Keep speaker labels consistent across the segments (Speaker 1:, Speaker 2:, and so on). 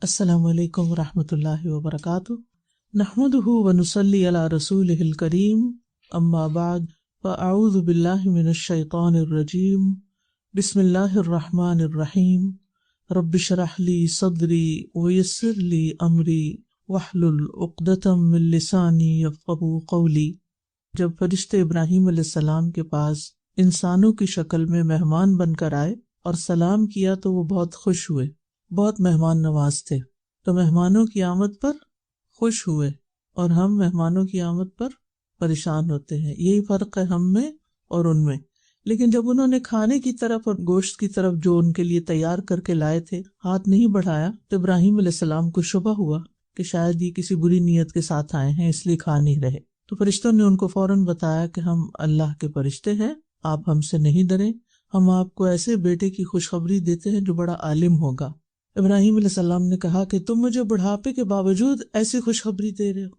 Speaker 1: السلام علیکم ورحمۃ اللہ وبرکاتہ نحمدہ ونصلی علی رسولہ الکریم اما بعد فاعوذ باللہ من الشیطان الرجیم بسم اللہ الرحمن الرحیم رب اشرح لی صدری ویسر لی امری واحلل عقدۃ من لسانی یفقہوا قولی۔ جب فرشتے ابراہیم علیہ السلام کے پاس انسانوں کی شکل میں مہمان بن کر آئے اور سلام کیا تو وہ بہت خوش ہوئے، بہت مہمان نواز تھے، تو مہمانوں کی آمد پر خوش ہوئے اور ہم مہمانوں کی آمد پر پریشان ہوتے ہیں۔ یہی فرق ہے ہم میں اور ان میں۔ لیکن جب انہوں نے کھانے کی طرف اور گوشت کی طرف جو ان کے لیے تیار کر کے لائے تھے ہاتھ نہیں بڑھایا تو ابراہیم علیہ السلام کو شبہ ہوا کہ شاید یہ کسی بری نیت کے ساتھ آئے ہیں، اس لیے کھا نہیں رہے۔ تو فرشتوں نے ان کو فوراً بتایا کہ ہم اللہ کے فرشتے ہیں، آپ ہم سے نہیں ڈریں، ہم آپ کو ایسے بیٹے کی خوشخبری دیتے ہیں جو بڑا عالم ہوگا۔ ابراہیم علیہ السلام نے کہا کہ تم مجھے بڑھاپے کے باوجود ایسی خوشخبری دے رہے ہو،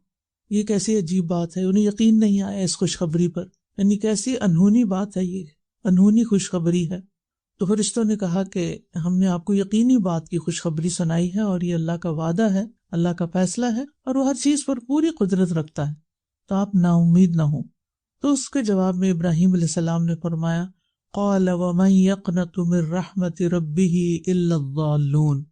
Speaker 1: یہ کیسی عجیب بات ہے۔ انہیں یقین نہیں آیا اس خوشخبری پر، یعنی کیسی انہونی بات ہے، یہ انہونی خوشخبری ہے۔ تو فرشتوں نے کہا کہ ہم نے آپ کو یقینی بات کی خوشخبری سنائی ہے اور یہ اللہ کا وعدہ ہے، اللہ کا فیصلہ ہے اور وہ ہر چیز پر پوری قدرت رکھتا ہے، تو آپ نا امید نہ ہوں۔ تو اس کے جواب میں ابراہیم علیہ السلام نے فرمایا قال ومن یقنط من رحمت ربہ الا الضالون،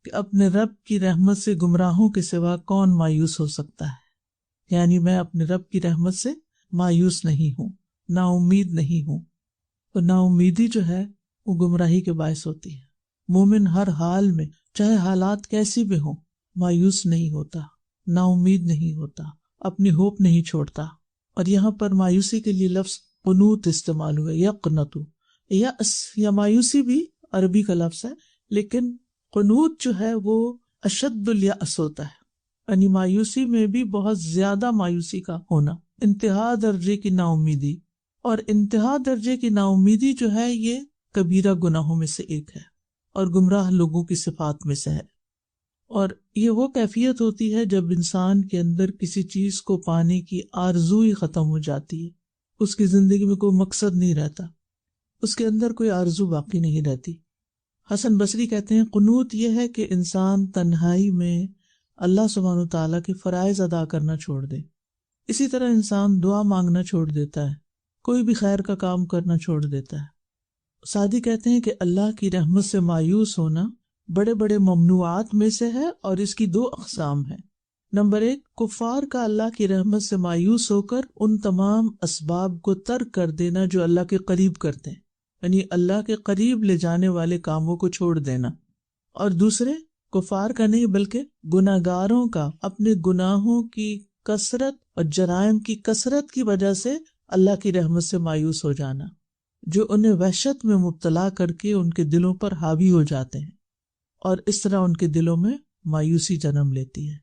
Speaker 1: کہ اپنے رب کی رحمت سے گمراہوں کے سوا کون مایوس ہو سکتا ہے، یعنی میں اپنے رب کی رحمت سے مایوس نہیں ہوں، نا امید نہیں ہوں۔ تو نا امیدی جو ہے وہ گمراہی کے باعث ہوتی ہے۔ مومن ہر حال میں چاہے حالات کیسی بھی ہوں مایوس نہیں ہوتا، نا امید نہیں ہوتا، اپنی ہوپ نہیں چھوڑتا۔ اور یہاں پر مایوسی کے لیے لفظ قنوط استعمال ہوئے، یقنطو، یأس یا مایوسی بھی عربی کا لفظ ہے، لیکن قنوط جو ہے وہ اشد الیأس ہوتا ہے، یعنی مایوسی میں بھی بہت زیادہ مایوسی کا ہونا، انتہا درجے کی نا امیدی۔ اور انتہا درجے کی نا امیدی جو ہے یہ کبیرہ گناہوں میں سے ایک ہے اور گمراہ لوگوں کی صفات میں سے ہے۔ اور یہ وہ کیفیت ہوتی ہے جب انسان کے اندر کسی چیز کو پانے کی آرزو ہی ختم ہو جاتی ہے، اس کی زندگی میں کوئی مقصد نہیں رہتا، اس کے اندر کوئی آرزو باقی نہیں رہتی۔ حسن بصری کہتے ہیں قنوط یہ ہے کہ انسان تنہائی میں اللہ سبحانہ وتعالیٰ کے فرائض ادا کرنا چھوڑ دے۔ اسی طرح انسان دعا مانگنا چھوڑ دیتا ہے، کوئی بھی خیر کا کام کرنا چھوڑ دیتا ہے۔ سعدی کہتے ہیں کہ اللہ کی رحمت سے مایوس ہونا بڑے بڑے ممنوعات میں سے ہے اور اس کی دو اقسام ہیں۔ نمبر 1، کفار کا اللہ کی رحمت سے مایوس ہو کر ان تمام اسباب کو ترک کر دینا جو اللہ کے قریب کرتے ہیں، یعنی اللہ کے قریب لے جانے والے کاموں کو چھوڑ دینا۔ اور دوسرے، کفار کا نہیں بلکہ گناہگاروں کا اپنے گناہوں کی کثرت اور جرائم کی کثرت کی وجہ سے اللہ کی رحمت سے مایوس ہو جانا، جو انہیں وحشت میں مبتلا کر کے ان کے دلوں پر حاوی ہو جاتے ہیں اور اس طرح ان کے دلوں میں مایوسی جنم لیتی ہے۔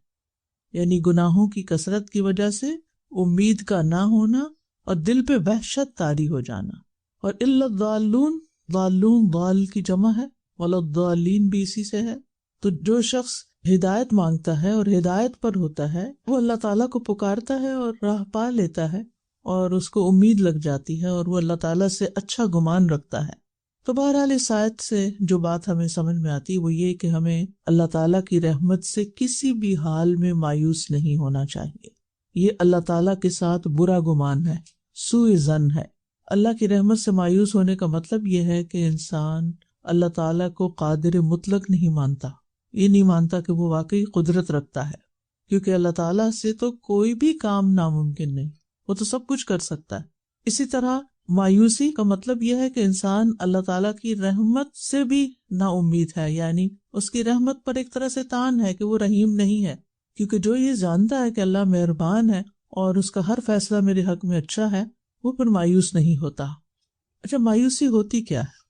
Speaker 1: یعنی گناہوں کی کثرت کی وجہ سے امید کا نہ ہونا اور دل پہ وحشت طاری ہو جانا۔ اور الا الضالون، ضالون ضال کی جمع ہے، ولا الضالین بھی اسی سے ہے۔ تو جو شخص ہدایت مانگتا ہے اور ہدایت پر ہوتا ہے وہ اللہ تعالیٰ کو پکارتا ہے اور راہ پا لیتا ہے اور اس کو امید لگ جاتی ہے اور وہ اللہ تعالیٰ سے اچھا گمان رکھتا ہے۔ تو بہرحال اس آیت سے جو بات ہمیں سمجھ میں آتی ہے وہ یہ کہ ہمیں اللہ تعالیٰ کی رحمت سے کسی بھی حال میں مایوس نہیں ہونا چاہیے۔ یہ اللہ تعالیٰ کے ساتھ برا گمان ہے، سوء ظن ہے۔ اللہ کی رحمت سے مایوس ہونے کا مطلب یہ ہے کہ انسان اللہ تعالیٰ کو قادر مطلق نہیں مانتا، یہ نہیں مانتا کہ وہ واقعی قدرت رکھتا ہے، کیونکہ اللہ تعالیٰ سے تو کوئی بھی کام ناممکن نہیں، وہ تو سب کچھ کر سکتا ہے۔ اسی طرح مایوسی کا مطلب یہ ہے کہ انسان اللہ تعالیٰ کی رحمت سے بھی نا امید ہے، یعنی اس کی رحمت پر ایک طرح سے طعن ہے کہ وہ رحیم نہیں ہے، کیونکہ جو یہ جانتا ہے کہ اللہ مہربان ہے اور اس کا ہر فیصلہ میرے حق میں اچھا ہے، وہ پھر مایوس نہیں ہوتا۔ اچھا، مایوسی ہوتی کیا ہے؟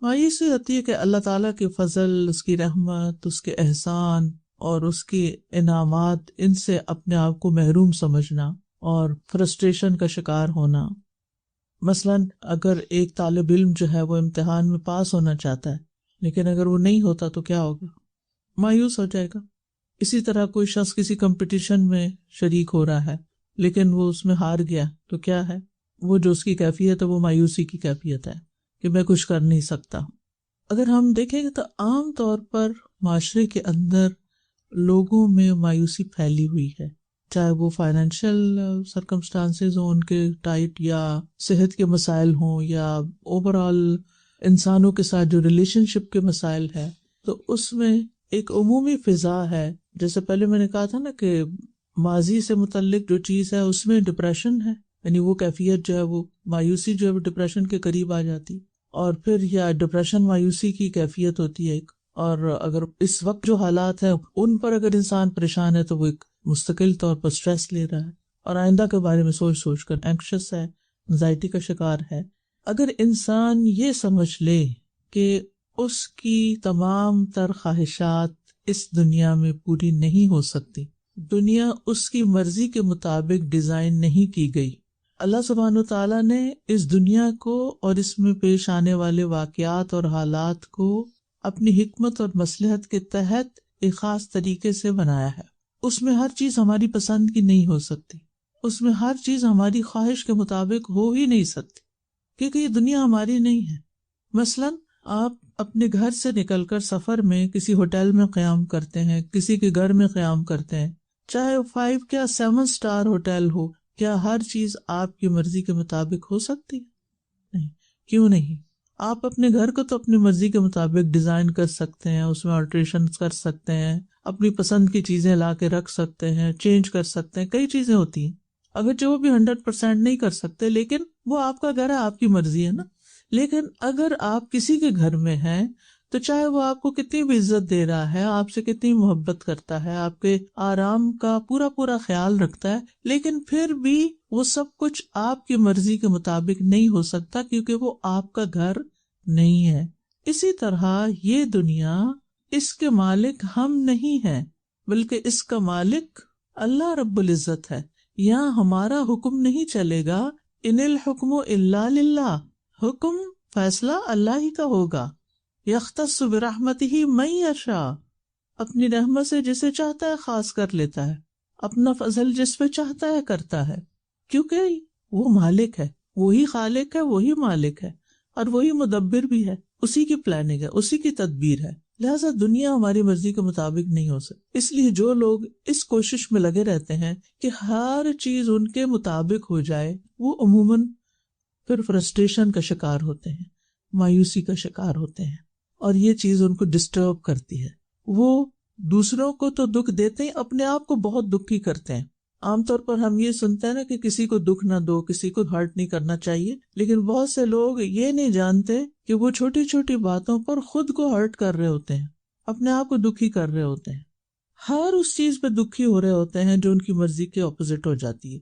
Speaker 1: مایوسی ہوتی ہے کہ اللہ تعالیٰ کے فضل، اس کی رحمت، اس کے احسان اور اس کے انعامات، ان سے اپنے آپ کو محروم سمجھنا اور فرسٹریشن کا شکار ہونا۔ مثلا اگر ایک طالب علم جو ہے وہ امتحان میں پاس ہونا چاہتا ہے لیکن اگر وہ نہیں ہوتا تو کیا ہوگا؟ مایوس ہو جائے گا۔ اسی طرح کوئی شخص کسی کمپٹیشن میں شریک ہو رہا ہے لیکن وہ اس میں ہار گیا تو کیا ہے؟ وہ جو اس کی کیفیت ہے وہ مایوسی کی کیفیت ہے کہ میں کچھ کر نہیں سکتا۔ اگر ہم دیکھیں گے تو عام طور پر معاشرے کے اندر لوگوں میں مایوسی پھیلی ہوئی ہے، چاہے وہ فائنینشیل سرکمسٹانسز ہوں ان کے ٹائٹ، یا صحت کے مسائل ہوں، یا اوور آل انسانوں کے ساتھ جو ریلیشن شپ کے مسائل ہے، تو اس میں ایک عمومی فضا ہے. جیسے پہلے میں نے کہا تھا نا کہ ماضی سے متعلق جو چیز ہے اس میں ڈپریشن ہے، یعنی وہ کیفیت جو ہے، وہ مایوسی جو ہے وہ ڈپریشن کے قریب آ جاتی، اور پھر یا ڈپریشن مایوسی کی کیفیت ہوتی ہے ایک. اور اگر اس وقت جو حالات ہیں ان پر اگر انسان پریشان ہے تو وہ ایک مستقل طور پر سٹریس لے رہا ہے اور آئندہ کے بارے میں سوچ سوچ کر اینکشس ہے، انزائٹی کا شکار ہے. اگر انسان یہ سمجھ لے کہ اس کی تمام تر خواہشات اس دنیا میں پوری نہیں ہو سکتی، دنیا اس کی مرضی کے مطابق ڈیزائن نہیں کی گئی. اللہ سبحانہ و تعالیٰ نے اس دنیا کو اور اس میں پیش آنے والے واقعات اور حالات کو اپنی حکمت اور مصلحت کے تحت ایک خاص طریقے سے بنایا ہے. اس میں ہر چیز ہماری پسند کی نہیں ہو سکتی، اس میں ہر چیز ہماری خواہش کے مطابق ہو ہی نہیں سکتی، کیونکہ یہ دنیا ہماری نہیں ہے. مثلاً آپ اپنے گھر سے نکل کر سفر میں کسی ہوٹل میں قیام کرتے ہیں، کسی کے گھر میں قیام کرتے ہیں، چاہے 5 کیا 7 اسٹار ہوٹل ہو، کیا ہر چیز آپ کی مرضی کے مطابق ہو سکتی ہے؟ نہیں. کیوں نہیں؟ آپ اپنے گھر کو تو اپنی مرضی کے مطابق ڈیزائن کر سکتے ہیں، اس میں آلٹریشن کر سکتے ہیں، اپنی پسند کی چیزیں لا کے رکھ سکتے ہیں، چینج کر سکتے ہیں، کئی چیزیں ہوتی ہیں. اگرچہ وہ بھی 100% نہیں کر سکتے، لیکن وہ آپ کا گھر ہے، آپ کی مرضی ہے نا. لیکن اگر آپ کسی کے گھر میں ہیں تو چاہے وہ آپ کو کتنی بھی عزت دے رہا ہے، آپ سے کتنی محبت کرتا ہے، آپ کے آرام کا پورا پورا خیال رکھتا ہے، لیکن پھر بھی وہ سب کچھ آپ کی مرضی کے مطابق نہیں ہو سکتا، کیونکہ وہ آپ کا گھر نہیں ہے. اسی طرح یہ دنیا، اس کے مالک ہم نہیں ہیں، بلکہ اس کا مالک اللہ رب العزت ہے. یہاں ہمارا حکم نہیں چلے گا. ان الحکم الا للہ، حکم فیصلہ اللہ ہی کا ہوگا. یختص برحمتہ من یشاء، اپنی رحمت سے جسے چاہتا ہے خاص کر لیتا ہے، اپنا فضل جس پہ چاہتا ہے کرتا ہے، کیونکہ وہ مالک ہے، وہی خالق ہے، وہی مالک ہے، اور وہی مدبر بھی ہے. اسی کی پلاننگ ہے، اسی کی تدبیر ہے. لہٰذا دنیا ہماری مرضی کے مطابق نہیں ہو سکتی. اس لیے جو لوگ اس کوشش میں لگے رہتے ہیں کہ ہر چیز ان کے مطابق ہو جائے، وہ عموماً پھر فرسٹریشن کا شکار ہوتے ہیں، مایوسی کا شکار ہوتے ہیں، اور یہ چیز ان کو ڈسٹرب کرتی ہے. وہ دوسروں کو تو دکھ دیتے ہیں، اپنے آپ کو بہت دکھی کرتے ہیں. عام طور پر ہم یہ سنتے ہیں نا کہ کسی کو دکھ نہ دو، کسی کو ہرٹ نہیں کرنا چاہیے، لیکن بہت سے لوگ یہ نہیں جانتے کہ وہ چھوٹی چھوٹی باتوں پر خود کو ہرٹ کر رہے ہوتے ہیں، اپنے آپ کو دکھی کر رہے ہوتے ہیں. ہر اس چیز پہ دکھی ہو رہے ہوتے ہیں جو ان کی مرضی کے اپوزٹ ہو جاتی ہے.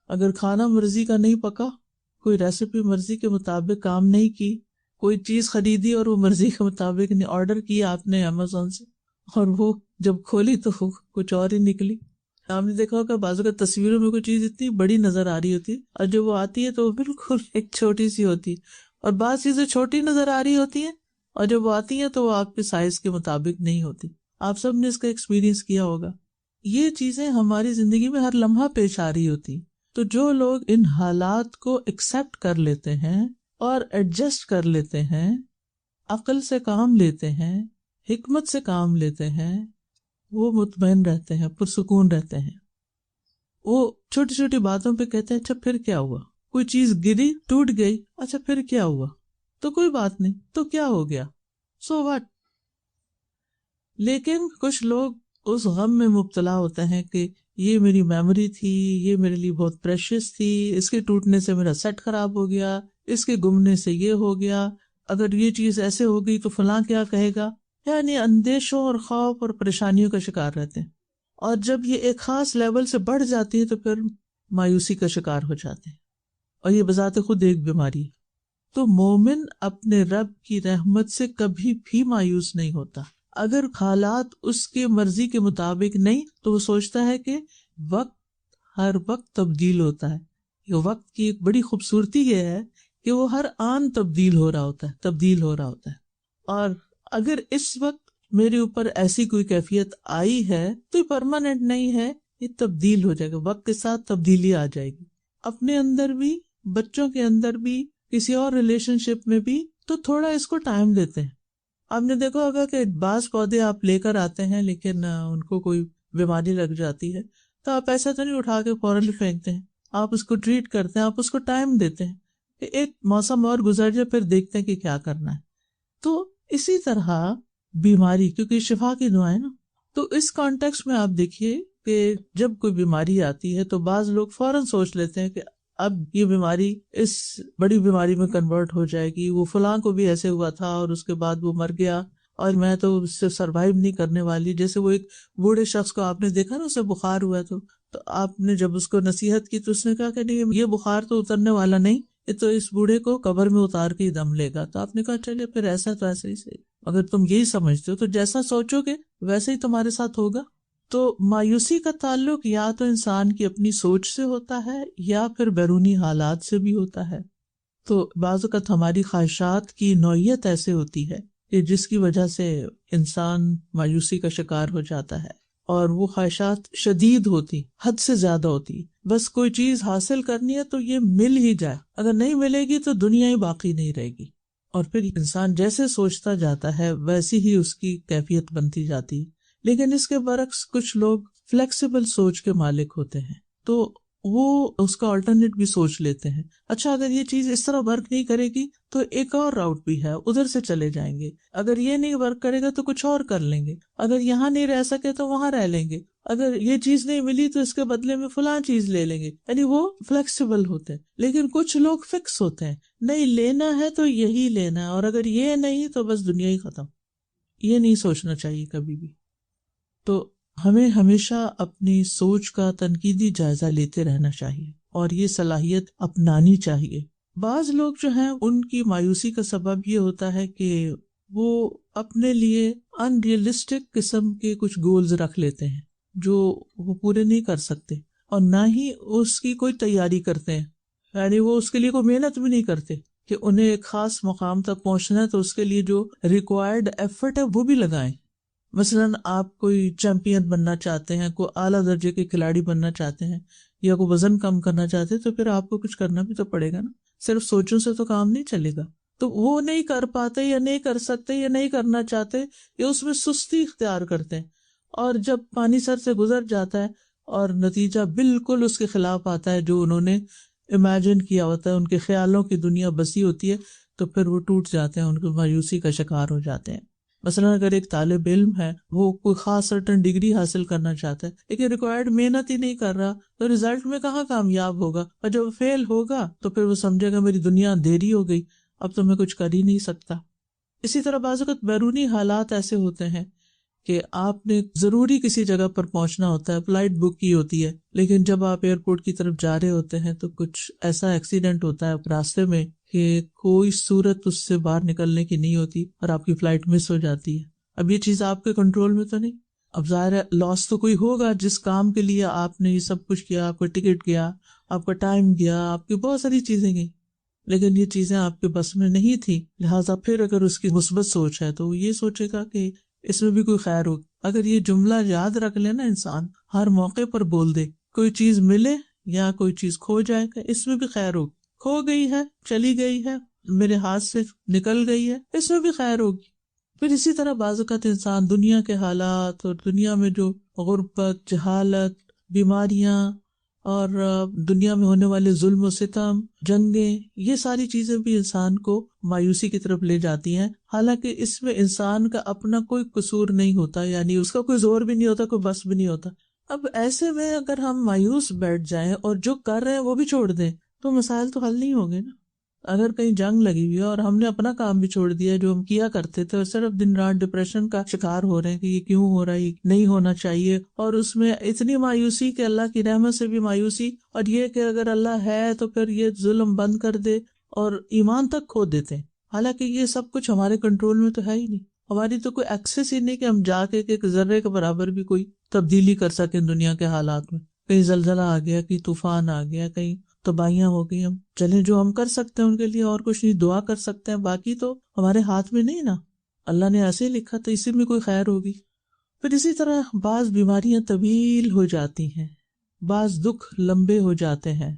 Speaker 1: اگر کھانا مرضی کا نہیں پکا، کوئی ریسیپی مرضی کے مطابق کام نہیں کی، کوئی چیز خریدی اور وہ مرضی کے مطابق نہیں، آرڈر کیا آپ نے امیزون سے، اور وہ جب کھولی تو کچھ اور ہی نکلی. آپ نے دیکھا ہوگا بعض اوقات تصویروں میں کوئی چیز اتنی بڑی نظر آ رہی ہوتی ہے، اور جب وہ آتی ہے تو وہ بالکل ایک چھوٹی سی ہوتی ہے، اور بعض چیزیں چھوٹی نظر آ رہی ہوتی ہیں اور جب وہ آتی ہیں تو وہ آپ کے سائز کے مطابق نہیں ہوتی. آپ سب نے اس کا ایکسپیرینس کیا ہوگا. یہ چیزیں ہماری زندگی میں ہر لمحہ پیش آ رہی ہوتی. تو جو لوگ ان حالات کو ایکسپٹ کر لیتے ہیں اور ایڈجسٹ کر لیتے ہیں، عقل سے کام لیتے ہیں، حکمت سے کام لیتے ہیں، وہ مطمئن رہتے ہیں، پرسکون رہتے ہیں. وہ چھوٹی چھوٹی باتوں پہ کہتے ہیں اچھا پھر کیا ہوا، کوئی چیز گری ٹوٹ گئی، اچھا پھر کیا ہوا، تو کوئی بات نہیں، تو کیا ہو گیا، سو واٹ. لیکن کچھ لوگ اس غم میں مبتلا ہوتے ہیں کہ یہ میری میموری تھی، یہ میرے لیے بہت پریشیس تھی، اس کے ٹوٹنے سے میرا سیٹ خراب ہو گیا، اس کے گمنے سے یہ ہو گیا، اگر یہ چیز ایسے ہو گئی تو فلاں کیا کہے گا. یعنی اندیشوں اور خوف اور پریشانیوں کا شکار رہتے ہیں. اور جب یہ ایک خاص لیول سے بڑھ جاتی ہے تو پھر مایوسی کا شکار ہو جاتے ہیں، اور یہ بذات خود ایک بیماری ہے. تو مومن اپنے رب کی رحمت سے کبھی بھی مایوس نہیں ہوتا. اگر حالات اس کے مرضی کے مطابق نہیں تو وہ سوچتا ہے کہ وقت ہر وقت تبدیل ہوتا ہے. یہ وقت کی ایک بڑی خوبصورتی یہ ہے کہ وہ ہر آن تبدیل ہو رہا ہوتا ہے. اور اگر اس وقت میرے اوپر ایسی کوئی کیفیت آئی ہے تو یہ پرماننٹ نہیں ہے، یہ تبدیل ہو جائے گا، وقت کے ساتھ تبدیلی آ جائے گی. اپنے اندر بھی، بچوں کے اندر بھی، کسی اور ریلیشن شپ میں بھی، تو تھوڑا اس کو ٹائم دیتے ہیں. آپ نے دیکھا ہوگا کہ بعض پودے آپ لے کر آتے ہیں لیکن ان کو کوئی بیماری لگ جاتی ہے تو آپ ایسا تو نہیں اٹھا کے فوراً پھینکتے ہیں، آپ اس کو ٹریٹ کرتے ہیں، آپ اس کو ٹائم دیتے ہیں کہ ایک موسم اور گزر جائے پھر دیکھتے ہیں کہ کیا کرنا ہے۔ تو اسی طرح بیماری، کیونکہ شفا کی دعا ہے نا، تو اس کانٹیکس میں آپ دیکھیے کہ جب کوئی بیماری آتی ہے تو بعض لوگ فوراً سوچ لیتے ہیں کہ اب یہ بیماری اس بڑی بیماری میں کنورٹ ہو جائے گی، وہ فلاں کو بھی ایسے ہوا تھا اور اس کے بعد وہ مر گیا اور میں تو اس سے سروائیو نہیں کرنے والی۔ جیسے وہ ایک بوڑھے شخص کو آپ نے دیکھا نا، اسے بخار ہوا تو آپ نے جب اس کو نصیحت کی تو اس نے کہا کہ نہیں، یہ بخار تو اترنے والا نہیں، یہ تو اس بوڑھے کو قبر میں اتار کے ہی دم لے گا۔ تو آپ نے کہا چلے پھر ایسا تو ایسا ہی صحیح، اگر تم یہی سمجھتے ہو تو جیسا سوچو گے ویسے ہی تمہارے ساتھ ہوگا۔ تو مایوسی کا تعلق یا تو انسان کی اپنی سوچ سے ہوتا ہے یا پھر بیرونی حالات سے بھی ہوتا ہے۔ تو بعض اوقات ہماری خواہشات کی نوعیت ایسے ہوتی ہے کہ جس کی وجہ سے انسان مایوسی کا شکار ہو جاتا ہے، اور وہ خواہشات شدید ہوتی، حد سے زیادہ ہوتی۔ بس کوئی چیز حاصل کرنی ہے تو یہ مل ہی جائے، اگر نہیں ملے گی تو دنیا ہی باقی نہیں رہے گی، اور پھر انسان جیسے سوچتا جاتا ہے ویسی ہی اس کی کیفیت بنتی جاتی۔ لیکن اس کے برعکس کچھ لوگ فلیکسیبل سوچ کے مالک ہوتے ہیں، تو وہ اس کا آلٹرنیٹ بھی سوچ لیتے ہیں، اچھا اگر یہ چیز اس طرح ورک نہیں کرے گی تو ایک اور راؤٹ بھی ہے، ادھر سے چلے جائیں گے، اگر یہ نہیں ورک کرے گا تو کچھ اور کر لیں گے، اگر یہاں نہیں رہ سکے تو وہاں رہ لیں گے، اگر یہ چیز نہیں ملی تو اس کے بدلے میں فلاں چیز لے لیں گے۔ یعنی وہ فلیکسیبل ہوتے ہیں۔ لیکن کچھ لوگ فکس ہوتے ہیں، نہیں لینا ہے تو یہی لینا ہے، اور اگر یہ نہیں تو بس دنیا ہی ختم۔ یہ نہیں سوچنا چاہیے کبھی بھی۔ تو ہمیں ہمیشہ اپنی سوچ کا تنقیدی جائزہ لیتے رہنا چاہیے اور یہ صلاحیت اپنانی چاہیے۔ بعض لوگ جو ہیں ان کی مایوسی کا سبب یہ ہوتا ہے کہ وہ اپنے لیے ان ریئلسٹک قسم کے کچھ گولز رکھ لیتے ہیں جو وہ پورے نہیں کر سکتے، اور نہ ہی اس کی کوئی تیاری کرتے ہیں، یعنی وہ اس کے لیے کوئی محنت بھی نہیں کرتے کہ انہیں ایک خاص مقام تک پہنچنا ہے تو اس کے لیے جو ریکوائرڈ ایفرٹ ہے وہ بھی لگائیں۔ مثلاً آپ کوئی چیمپئن بننا چاہتے ہیں، کوئی اعلیٰ درجے کے کھلاڑی بننا چاہتے ہیں، یا کوئی وزن کم کرنا چاہتے ہیں، تو پھر آپ کو کچھ کرنا بھی تو پڑے گا نا، صرف سوچوں سے تو کام نہیں چلے گا۔ تو وہ نہیں کر پاتے یا نہیں کر سکتے یا نہیں کرنا چاہتے، یا اس میں سستی اختیار کرتے ہیں، اور جب پانی سر سے گزر جاتا ہے اور نتیجہ بالکل اس کے خلاف آتا ہے جو انہوں نے امیجن کیا ہوتا ہے، ان کے خیالوں کی دنیا بسی ہوتی ہے، تو پھر وہ ٹوٹ جاتے ہیں، ان کو مایوسی کا شکار ہو جاتے ہیں۔ مثلاً اگر ایک طالب علم ہے، وہ کوئی خاص سرٹن ڈگری حاصل کرنا چاہتا ہے لیکن ریکوائرڈ محنت ہی نہیں کر رہا، تو رزلٹ میں کہاں کامیاب ہوگا، اور جب فیل ہوگا تو پھر وہ سمجھے گا میری دنیا اندھیری ہو گئی، اب تو میں کچھ کر ہی نہیں سکتا۔ اسی طرح بعض اوقات بیرونی حالات ایسے ہوتے ہیں کہ آپ نے ضروری کسی جگہ پر پہنچنا ہوتا ہے، فلائٹ بک کی ہوتی ہے، لیکن جب آپ ایئرپورٹ کی طرف جا رہے ہوتے ہیں تو کچھ ایسا ایکسیڈنٹ ہوتا ہے راستے میں کہ کوئی صورت اس سے باہر نکلنے کی نہیں ہوتی اور آپ کی فلائٹ مس ہو جاتی ہے۔ اب یہ چیز آپ کے کنٹرول میں تو نہیں، اب ظاہر ہے لاس تو کوئی ہوگا، جس کام کے لیے آپ نے یہ سب کچھ کیا، آپ کا ٹکٹ گیا، آپ کا ٹائم گیا، آپ کی بہت ساری چیزیں گئی، لیکن یہ چیزیں آپ کے بس میں نہیں تھی، لہٰذا پھر اگر اس کی مثبت سوچ ہے تو وہ یہ سوچے گا کہ اس میں بھی کوئی خیر ہو۔ اگر یہ جملہ یاد رکھ لینا انسان، ہر موقع پر بول دے، کوئی چیز ملے یا کوئی چیز کھو جائے گا، اس میں بھی خیر ہوگی، کھو گئی ہے، چلی گئی ہے، میرے ہاتھ سے نکل گئی ہے، اس میں بھی خیر ہوگی۔ پھر اسی طرح بعض اوقات انسان دنیا کے حالات اور دنیا میں جو غربت، جہالت، بیماریاں اور دنیا میں ہونے والے ظلم و ستم، جنگیں، یہ ساری چیزیں بھی انسان کو مایوسی کی طرف لے جاتی ہیں، حالانکہ اس میں انسان کا اپنا کوئی قصور نہیں ہوتا، یعنی اس کا کوئی زور بھی نہیں ہوتا، کوئی بس بھی نہیں ہوتا۔ اب ایسے میں اگر ہم مایوس بیٹھ جائیں اور جو کر رہے ہیں وہ بھی چھوڑ دیں تو مسائل تو حل نہیں ہوں گے نا۔ اگر کہیں جنگ لگی ہوئی ہے اور ہم نے اپنا کام بھی چھوڑ دیا جو ہم کیا کرتے تھے، اور صرف دن رات ڈپریشن کا شکار ہو رہے ہیں کہ یہ کیوں ہو رہا ہے، یہ نہیں ہونا چاہیے، اور اس میں اتنی مایوسی کہ اللہ کی رحمت سے بھی مایوسی، اور یہ کہ اگر اللہ ہے تو پھر یہ ظلم بند کر دے، اور ایمان تک کھو دیتے ہیں، حالانکہ یہ سب کچھ ہمارے کنٹرول میں تو ہے ہی نہیں، ہماری تو کوئی ایکسس ہی نہیں کہ ہم جا کے ایک ذرے کے برابر بھی کوئی تبدیلی کر سکیں دنیا کے حالات میں۔ کہیں زلزلہ آ گیا، کہیں طوفان آ گیا، کہیں تباہیاں ہو گئی، ہم چلیں جو ہم کر سکتے ہیں ان کے لیے اور کچھ نہیں، دعا کر سکتے ہیں، باقی تو ہمارے ہاتھ میں نہیں نا، اللہ نے ایسے ہی لکھا تو اسی میں کوئی خیر ہوگی۔ پھر اسی طرح بعض بیماریاں طویل ہو جاتی ہیں، بعض دکھ لمبے ہو جاتے ہیں،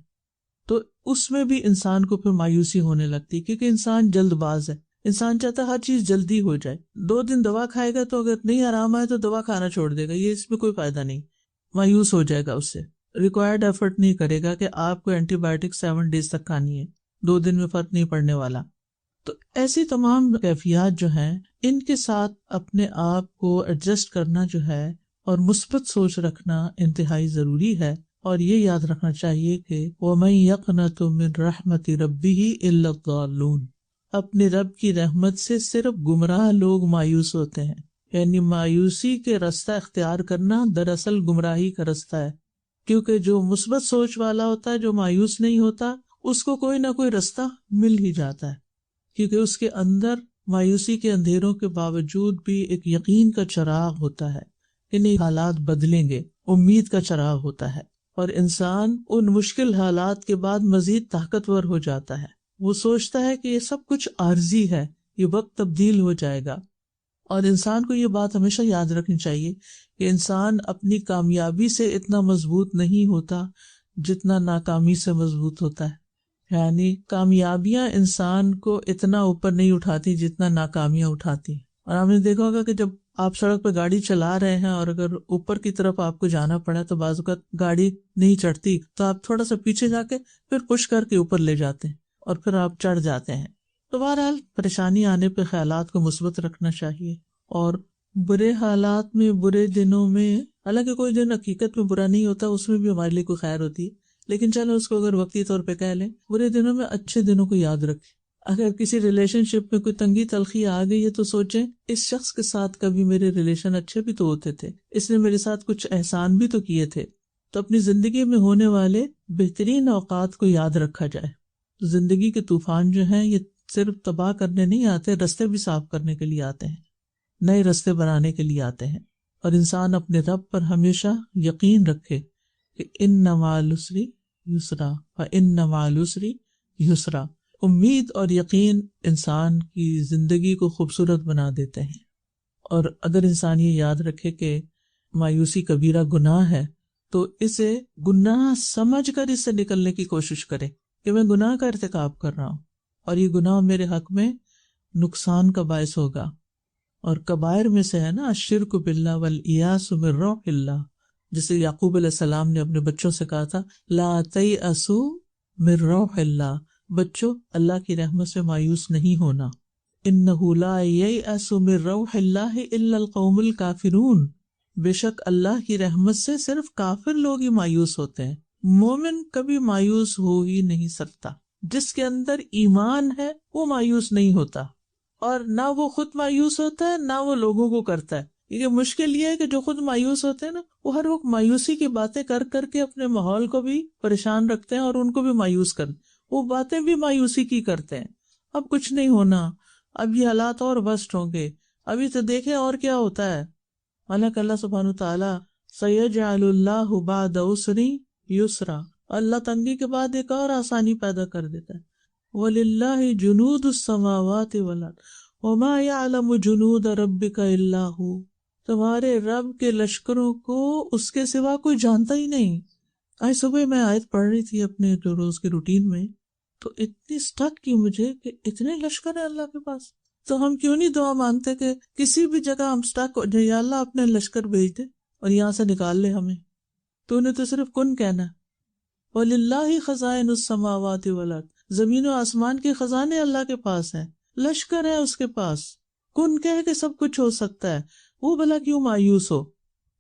Speaker 1: تو اس میں بھی انسان کو پھر مایوسی ہونے لگتی ہے، کیونکہ انسان جلد باز ہے، انسان چاہتا ہے ہر چیز جلدی ہو جائے. 2 دن دوا کھائے گا تو اگر نہیں آرام آئے تو دوا کھانا چھوڑ دے گا، یہ اس میں کوئی فائدہ نہیں، مایوس ہو جائے گا. اس سے ریکوائرڈ ایفرٹ نہیں کرے گا کہ آپ کو اینٹی بایوٹک 7 ڈیز تک کھانی ہے، 2 دن میں فرق نہیں پڑنے والا. تو ایسی تمام کیفیات جو ہیں ان کے ساتھ اپنے آپ کو ایڈجسٹ کرنا جو ہے اور مثبت سوچ رکھنا انتہائی ضروری ہے. اور یہ یاد رکھنا چاہیے کہ وَمَن يَقْنَطُ مِن رَحْمَةِ رَبِّهِ إِلَّا الضَّالُّونَ، اپنے رب کی رحمت سے صرف گمراہ لوگ مایوس ہوتے ہیں. یعنی مایوسی کے رستہ اختیار کرنا دراصل گمراہی کا رستہ ہے، کیونکہ جو مثبت سوچ والا ہوتا ہے، جو مایوس نہیں ہوتا، اس کو کوئی نہ کوئی رستہ مل ہی جاتا ہے، کیونکہ اس کے اندر مایوسی کے اندھیروں کے باوجود بھی ایک یقین کا چراغ ہوتا ہے کہ نہیں حالات بدلیں گے، امید کا چراغ ہوتا ہے. اور انسان ان مشکل حالات کے بعد مزید طاقتور ہو جاتا ہے. وہ سوچتا ہے کہ یہ سب کچھ عارضی ہے، یہ وقت تبدیل ہو جائے گا. اور انسان کو یہ بات ہمیشہ یاد رکھنی چاہیے کہ انسان اپنی کامیابی سے اتنا مضبوط نہیں ہوتا جتنا ناکامی سے مضبوط ہوتا ہے. یعنی کامیابیاں انسان کو اتنا اوپر نہیں اٹھاتی جتنا ناکامیاں اٹھاتی. اور آپ نے دیکھا ہوگا کہ جب آپ سڑک پہ گاڑی چلا رہے ہیں اور اگر اوپر کی طرف آپ کو جانا پڑا تو بعض اوقات گاڑی نہیں چڑھتی تو آپ تھوڑا سا پیچھے جا کے پھر پش کر کے اوپر لے جاتے ہیں اور پھر آپ چڑھ جاتے ہیں. تو بہرحال پریشانی آنے پہ خیالات کو مثبت رکھنا چاہیے. اور برے حالات میں، برے دنوں میں، حالانکہ کوئی دن حقیقت میں برا نہیں ہوتا، اس میں بھی ہمارے لیے کوئی خیر ہوتی ہے، لیکن چلو اس کو اگر وقتی طور پہ کہہ لیں، برے دنوں میں اچھے دنوں کو یاد رکھیں. اگر کسی ریلیشن شپ میں کوئی تنگی تلخی آ گئی ہے تو سوچیں اس شخص کے ساتھ کبھی میرے ریلیشن اچھے بھی تو ہوتے تھے، اس نے میرے ساتھ کچھ احسان بھی تو کیے تھے. تو اپنی زندگی میں ہونے والے بہترین اوقات کو یاد رکھا جائے. زندگی کے طوفان جو ہیں یہ صرف تباہ کرنے نہیں آتے، رستے بھی صاف کرنے کے لیے آتے ہیں، نئے رستے بنانے کے لیے آتے ہیں. اور انسان اپنے رب پر ہمیشہ یقین رکھے کہ ان مع العسر یسرا فان مع العسر یسرا. امید اور یقین انسان کی زندگی کو خوبصورت بنا دیتے ہیں. اور اگر انسان یہ یاد رکھے کہ مایوسی کبیرہ گناہ ہے تو اسے گناہ سمجھ کر اس سے نکلنے کی کوشش کرے کہ میں گناہ کا ارتکاب کر رہا ہوں اور یہ گناہ میرے حق میں نقصان کا باعث ہوگا. اور کبائر میں سے ہے نا الشرک باللہ والیاس من روح اللہ، جسے یعقوب علیہ السلام نے اپنے بچوں سے کہا تھا لا تیأسوا من روح اللہ، بچوں اللہ کی رحمت سے مایوس نہیں ہونا. انہ لا ییأس من روح اللہ الا القوم الکافرون، بے شک اللہ کی رحمت سے صرف کافر لوگ ہی مایوس ہوتے ہیں، مومن کبھی مایوس ہو ہی نہیں سکتا. جس کے اندر ایمان ہے وہ مایوس نہیں ہوتا، اور نہ وہ خود مایوس ہوتا ہے نہ وہ لوگوں کو کرتا ہے. یہ مشکل یہ ہے کہ جو خود مایوس ہوتے ہیں نا وہ ہر وقت مایوسی کی باتیں کر کر کے اپنے ماحول کو بھی پریشان رکھتے ہیں اور ان کو بھی مایوس کرتے، وہ باتیں بھی مایوسی کی کرتے ہیں. اب کچھ نہیں ہونا، اب یہ حالات اور ورسٹ ہوں گے، ابھی تو دیکھیں اور کیا ہوتا ہے. حالانکہ اللہ سبحانہ تعالیٰ سیجعل اللہ بعد عسر یسرا، اللہ تنگی کے بعد ایک اور آسانی پیدا کر دیتا ہے. وَلِلَّهِ جُنُودُ السَّمَاوَاتِ وَالْأَرْضِ وَمَا يَعْلَمُ جُنُودَ رَبِّكَ إِلَّا هُوَ، تمہارے رب کے لشکروں کو اس کے سوا کوئی جانتا ہی نہیں. آج صبح میں آیت پڑھ رہی تھی اپنے جو روز کے روٹین میں، تو اتنی سٹک کی مجھے کہ اتنے لشکر ہیں اللہ کے پاس. تو ہم کیوں نہیں دعا مانگتے کہ کسی بھی جگہ ہم سٹک ہو جائے، یا اللہ اپنے لشکر بھیج دے اور یہاں سے نکال لے ہمیں. تو انہیں تو صرف کن کہنا ہے. وَلِلَّهِ خَزَائِنُ السَّمَاوَاتِ وَالْأَرْضِ، زمین و آسمان کے خزانے اللہ کے پاس ہیں، لشکر ہے اس کے پاس. کن کہہ کے سب کچھ ہو سکتا ہے، وہ بھلا کیوں مایوس ہو.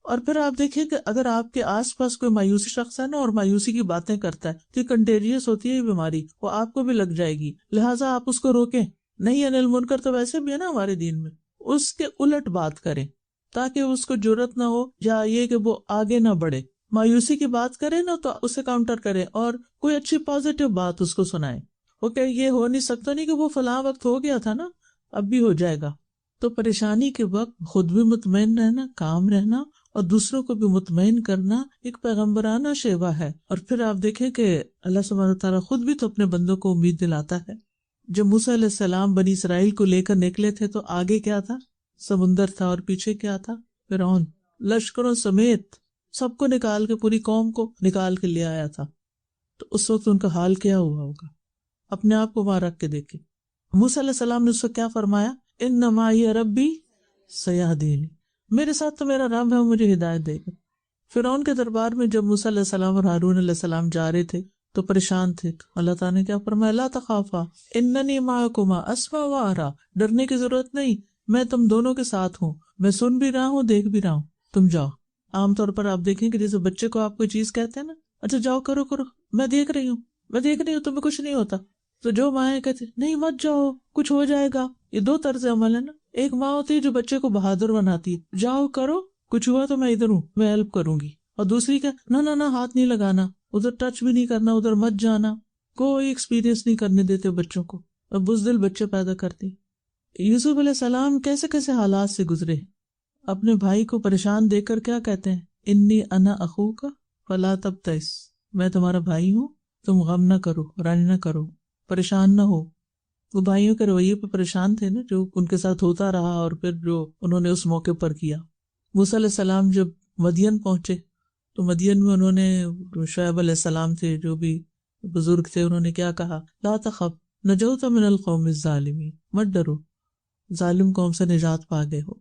Speaker 1: اور پھر آپ دیکھیں کہ اگر آپ کے آس پاس کوئی مایوسی شخص ہے نا اور مایوسی کی باتیں کرتا ہے تو یہ کنٹیجیس ہوتی ہے یہ بیماری، وہ آپ کو بھی لگ جائے گی، لہٰذا آپ اس کو روکیں. نہیں انل منکر تو ویسے بھی ہے نا ہمارے دین میں، اس کے الٹ بات کریں تاکہ اس کو جرأت نہ ہو یا یہ کہ وہ آگے نہ بڑھے. مایوسی کی بات کرے نا تو اسے کاؤنٹر کرے اور کوئی اچھی پازیٹیو بات اس کو سنائے. اوکے یہ ہو نہیں سکتا نہیں کہ وہ فلاں وقت ہو گیا تھا نا، اب بھی ہو جائے گا. تو پریشانی کے وقت خود بھی مطمئن رہنا، کام رہنا اور دوسروں کو بھی مطمئن کرنا ایک پیغمبرانہ شیوا ہے. اور پھر آپ دیکھیں کہ اللہ سبحانہ تعالیٰ خود بھی تو اپنے بندوں کو امید دلاتا ہے. جب موسیٰ علیہ السلام بنی اسرائیل کو لے کر نکلے تھے تو آگے کیا تھا؟ سمندر تھا، اور پیچھے کیا تھا؟ فرعون لشکروں سمیت سب کو نکال کے، پوری قوم کو نکال کے لے آیا تھا. تو اس وقت ان کا حال کیا ہوا ہوگا؟ اپنے آپ کو وہاں رکھ کے دیکھیں. موسیٰ علیہ السلام نے اس کو کیا فرمایا؟ انما معی ربی سیہدین، میرے ساتھ تو میرا رب ہے، وہ مجھے ہدایت دے گا۔ فرعون کے دربار میں جب موسیٰ علیہ السلام اور ہارون علیہ السلام جا رہے تھے تو پریشان تھے، اللہ تعالیٰ نے کیا فرمایا؟ لا تخافا اننی معکما اسمع و ارا، ڈرنے کی ضرورت نہیں، میں تم دونوں کے ساتھ ہوں، میں سن بھی رہا ہوں، دیکھ بھی رہا ہوں، تم جاؤ۔ عام طور پر آپ دیکھیں کہ جیسے بچے کو آپ کوئی چیز کہتے ہیں نا، اچھا جاؤ کرو کرو، میں دیکھ رہی ہوں تمہیں کچھ نہیں ہوتا، تو جو مائیں کہتی نہیں مت جاؤ کچھ ہو جائے گا۔ یہ دو طرز عمل ہے نا، ایک ماں ہوتی ہے جو بچے کو بہادر بناتی ہے، جاؤ کرو، کچھ ہوا تو میں ادھر ہوں، میں ہیلپ کروں گی، اور دوسری کہ نہ ہاتھ نہیں لگانا، ادھر ٹچ بھی نہیں کرنا، ادھر مت جانا، کوئی ایکسپیرینس نہیں کرنے دیتے بچوں کو، اور بزدل بچے پیدا کرتی۔ یوسف علیہ السلام کیسے کیسے حالات سے گزرے، اپنے بھائی کو پریشان دیکھ کر کیا کہتے ہیں؟ انی انا اخوک فلا تبتئس، میں تمہارا بھائی ہوں، تم غم نہ کرو، رنج نہ کرو، پریشان نہ ہو۔ وہ بھائیوں کے رویے پہ پریشان تھے نا، جو ان کے ساتھ ہوتا رہا اور پھر جو انہوں نے اس موقع پر کیا۔ موسیٰ علیہ السلام جب مدین پہنچے تو مدین میں انہوں نے، شعیب علیہ السلام تھے جو بھی بزرگ تھے، انہوں نے کیا کہا؟ لا تخف نجوت من القوم الظالمین، مت ڈرو، ظالم قوم سے نجات پا گئے ہو۔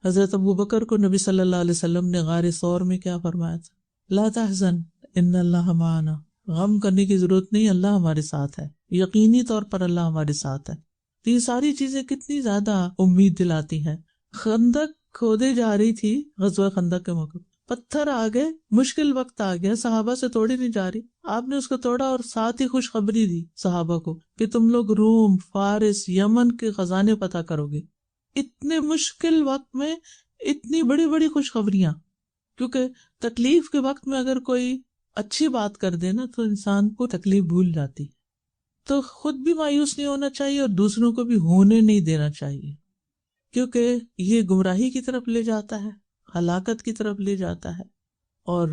Speaker 1: حضرت ابوبکر کو نبی صلی اللہ علیہ وسلم نے غار ثور میں کیا فرمایا تھا؟ لا تحزن ان اللہ معنا، غم کرنے کی ضرورت نہیں، اللہ ہمارے ساتھ ہے، یقینی طور پر اللہ ہمارے ساتھ ہے۔ تو یہ ساری چیزیں کتنی زیادہ امید دلاتی ہیں۔ خندق کھودے جا رہی تھی، غزوہ خندق کے موقع پتھر آ گئے، مشکل وقت آ گیا، صحابہ سے توڑی نہیں جا رہی، آپ نے اس کو توڑا اور ساتھ ہی خوشخبری دی صحابہ کو کہ تم لوگ روم، فارس، یمن کے خزانے پتہ کرو گے۔ اتنے مشکل وقت میں اتنی بڑی بڑی خوشخبریاں، کیونکہ تکلیف کے وقت میں اگر کوئی اچھی بات کر دے نا تو انسان کو تکلیف بھول جاتی، تو خود بھی مایوس نہیں ہونا چاہیے اور دوسروں کو بھی ہونے نہیں دینا چاہیے، کیونکہ یہ گمراہی کی طرف لے جاتا ہے، ہلاکت کی طرف لے جاتا ہے، اور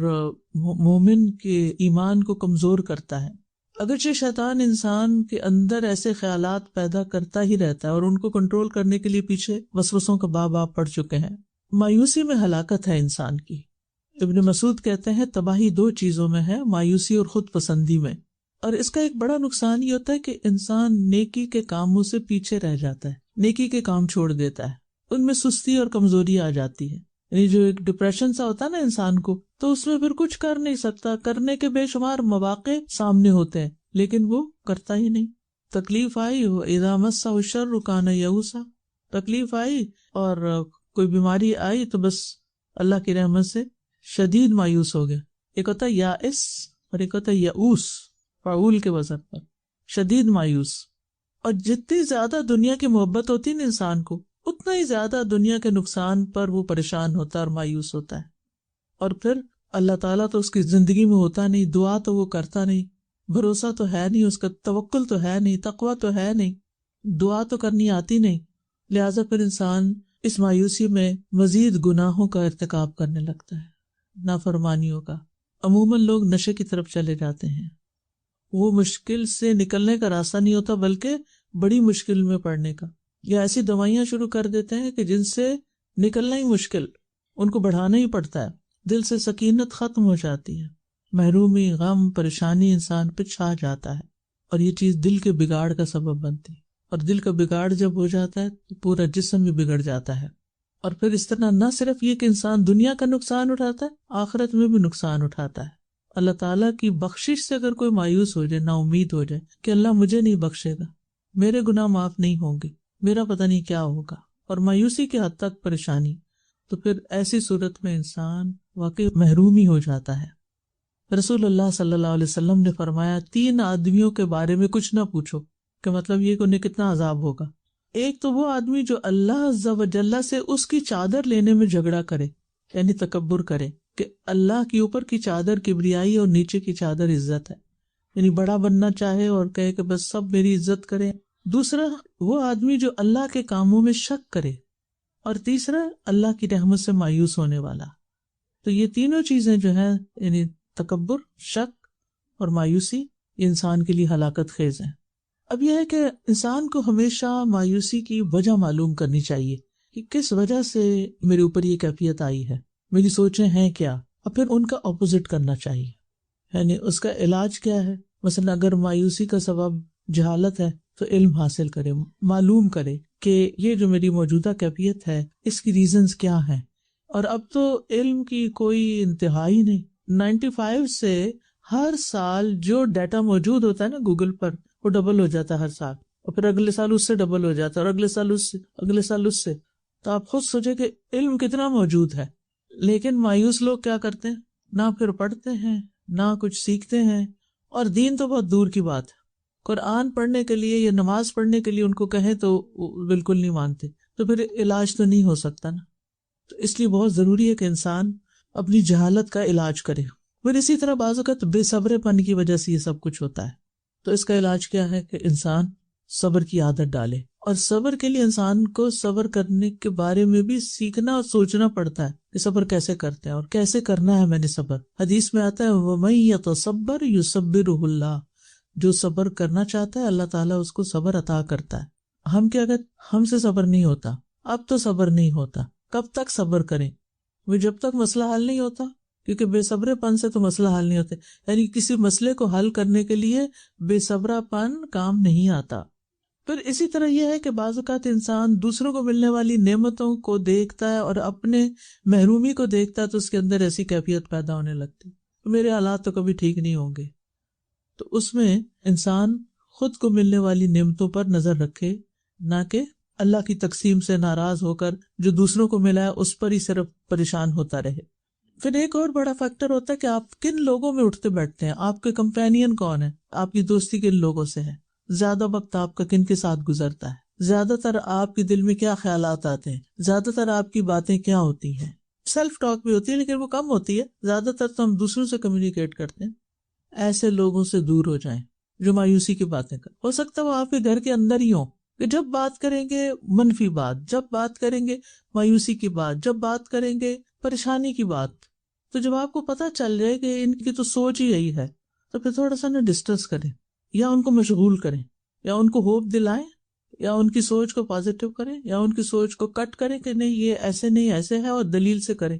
Speaker 1: مومن کے ایمان کو کمزور کرتا ہے۔ اگرچہ شیطان انسان کے اندر ایسے خیالات پیدا کرتا ہی رہتا ہے اور ان کو کنٹرول کرنے کے لیے پیچھے وسوسوں کا باب پڑ چکے ہیں۔ مایوسی میں ہلاکت ہے انسان کی۔ ابن مسعود کہتے ہیں تباہی دو چیزوں میں ہے، مایوسی اور خود پسندی میں، اور اس کا ایک بڑا نقصان یہ ہوتا ہے کہ انسان نیکی کے کاموں سے پیچھے رہ جاتا ہے، نیکی کے کام چھوڑ دیتا ہے، ان میں سستی اور کمزوری آ جاتی ہے۔ یعنی جو ایک ڈپریشن سا ہوتا ہے نا انسان کو، تو اس میں پھر کچھ کر نہیں سکتا، کرنے کے بے شمار مواقع سامنے ہوتے ہیں لیکن وہ کرتا ہی نہیں۔ تکلیف آئی ہو اذا مسہ الشر کان یئوسا، تکلیف آئی اور کوئی بیماری آئی تو بس اللہ کی رحمت سے شدید مایوس ہو گیا۔ ایک ہوتا ہے یائس اور ایک ہوتا ہے یئوس، فعول کے وزن پر، شدید مایوس۔ اور جتنی زیادہ دنیا کی محبت ہوتی ہے نا انسان کو، اتنا ہی زیادہ دنیا کے نقصان پر وہ پریشان ہوتا ہے اور مایوس ہوتا ہے، اور پھر اللہ تعالیٰ تو اس کی زندگی میں ہوتا نہیں، دعا تو وہ کرتا نہیں، بھروسہ تو ہے نہیں اس کا، توکل تو ہے نہیں، تقویٰ تو ہے نہیں، دعا تو کرنی آتی نہیں، لہٰذا پھر انسان اس مایوسی میں مزید گناہوں کا ارتکاب کرنے لگتا ہے، نافرمانیوں کا۔ عموماً لوگ نشے کی طرف چلے جاتے ہیں، وہ مشکل سے نکلنے کا راستہ نہیں ہوتا بلکہ بڑی مشکل میں پڑنے کا، یا ایسی دوائیاں شروع کر دیتے ہیں کہ جن سے نکلنا ہی مشکل، ان کو بڑھانا ہی پڑتا ہے، دل سے سکینت ختم ہو جاتی ہے، محرومی، غم، پریشانی انسان پہ چھا جاتا ہے، اور یہ چیز دل کے بگاڑ کا سبب بنتی ہے، اور دل کا بگاڑ جب ہو جاتا ہے تو پورا جسم بھی بگڑ جاتا ہے، اور پھر اس طرح نہ صرف یہ کہ انسان دنیا کا نقصان اٹھاتا ہے، آخرت میں بھی نقصان اٹھاتا ہے۔ اللہ تعالیٰ کی بخشش سے اگر کوئی مایوس ہو جائے، نا امید ہو جائے کہ اللہ مجھے نہیں بخشے گا، میرے گناہ معاف نہیں ہوں گے، میرا پتہ نہیں کیا ہوگا، اور مایوسی کی حد تک پریشانی، تو پھر ایسی صورت میں انسان واقعی محرومی ہو جاتا ہے۔ رسول اللہ صلی اللہ علیہ وسلم نے فرمایا 3 آدمیوں کے بارے میں کچھ نہ پوچھو، کہ مطلب یہ کہ انہیں کتنا عذاب ہوگا۔ ایک تو وہ آدمی جو اللہ عز و جل سے اس کی چادر لینے میں جھگڑا کرے، یعنی تکبر کرے، کہ اللہ کی اوپر کی چادر کبریائی اور نیچے کی چادر عزت ہے، یعنی بڑا بننا چاہے اور کہے کہ بس سب میری عزت کریں۔ دوسرا وہ آدمی جو اللہ کے کاموں میں شک کرے، اور تیسرا اللہ کی رحمت سے مایوس ہونے والا۔ تو یہ تینوں چیزیں جو ہیں، یعنی تکبر، شک اور مایوسی، یہ انسان کے لیے ہلاکت خیز ہیں۔ اب یہ ہے کہ انسان کو ہمیشہ مایوسی کی وجہ معلوم کرنی چاہیے کہ کس وجہ سے میرے اوپر یہ کیفیت آئی ہے، میری سوچیں ہیں کیا، اور پھر ان کا اپوزٹ کرنا چاہیے، یعنی اس کا علاج کیا ہے۔ مثلا اگر مایوسی کا سبب جہالت ہے تو علم حاصل کرے، معلوم کرے کہ یہ جو میری موجودہ کیفیت ہے اس کی ریزنز کیا ہیں. اور اب تو علم کی کوئی انتہائی نہیں. 95 سے ہر سال جو ڈیٹا موجود ہوتا ہے نا گوگل پر، وہ ڈبل ہو جاتا ہے ہر سال، اور پھر اگلے سال اس سے ڈبل ہو جاتا ہے، اور اگلے سال اس سے، اگلے سال اس سے. تو آپ خود سوچیں کہ علم کتنا موجود ہے. لیکن مایوس لوگ کیا کرتے ہیں، نہ پھر پڑھتے ہیں نہ کچھ سیکھتے ہیں، اور دین تو بہت دور کی بات ہے. قرآن پڑھنے کے لیے یا نماز پڑھنے کے لیے ان کو کہیں تو بالکل نہیں مانتے، تو پھر علاج تو نہیں ہو سکتا نا. تو اس لیے بہت ضروری ہے کہ انسان اپنی جہالت کا علاج کرے. پھر اسی طرح بعض اوقات بے صبر پن کی وجہ سے یہ سب کچھ ہوتا ہے. تو اس کا علاج کیا ہے کہ انسان صبر کی عادت ڈالے، اور صبر کے لیے انسان کو صبر کرنے کے بارے میں بھی سیکھنا اور سوچنا پڑتا ہے کہ صبر کیسے کرتے ہیں اور کیسے کرنا ہے. میں نے صبر، حدیث میں آتا ہے وَمَن يَتَصَبَّرْ يُصَبِّرُهُ اللَّهُ، جو صبر کرنا چاہتا ہے اللہ تعالیٰ اس کو صبر عطا کرتا ہے. ہم کیا اگر ہم سے صبر نہیں ہوتا، اب تو صبر نہیں ہوتا، کب تک صبر کریں؟ وہ جب تک مسئلہ حل نہیں ہوتا، کیونکہ بے صبر پن سے تو مسئلہ حل نہیں ہوتے. یعنی کسی مسئلے کو حل کرنے کے لیے بے صبر پن کام نہیں آتا. پھر اسی طرح یہ ہے کہ بعض اوقات انسان دوسروں کو ملنے والی نعمتوں کو دیکھتا ہے اور اپنے محرومی کو دیکھتا ہے، تو اس کے اندر ایسی کیفیت پیدا ہونے لگتی میرے حالات تو کبھی ٹھیک نہیں ہوں گے. تو اس میں انسان خود کو ملنے والی نعمتوں پر نظر رکھے، نہ کہ اللہ کی تقسیم سے ناراض ہو کر جو دوسروں کو ملا ہے اس پر ہی صرف پریشان ہوتا رہے. پھر ایک اور بڑا فیکٹر ہوتا ہے کہ آپ کن لوگوں میں اٹھتے بیٹھتے ہیں، آپ کے کمپینین کون ہیں، آپ کی دوستی کن لوگوں سے ہے، زیادہ وقت آپ کا کن کے ساتھ گزرتا ہے، زیادہ تر آپ کے دل میں کیا خیالات آتے ہیں، زیادہ تر آپ کی باتیں کیا ہوتی ہیں. سیلف ٹاک بھی ہوتی ہے لیکن وہ کم ہوتی ہے، زیادہ تر تو ہم دوسروں سے کمیونیکیٹ کرتے ہیں. ایسے لوگوں سے دور ہو جائیں جو مایوسی کی باتیں کریں. ہو سکتا ہے وہ آپ کے گھر کے اندر ہی ہوں کہ جب بات کریں گے منفی بات، جب بات کریں گے مایوسی کی بات، جب بات کریں گے پریشانی کی بات. تو جب آپ کو پتہ چل جائے کہ ان کی تو سوچ ہی یہی ہے، تو پھر تھوڑا سا ڈسٹرس کریں، یا ان کو مشغول کریں، یا ان کو ہوپ دلائیں، یا ان کی سوچ کو پازیٹیو کریں، یا ان کی سوچ کو کٹ کریں کہ نہیں یہ ایسے نہیں ایسے ہے، اور دلیل سے کریں.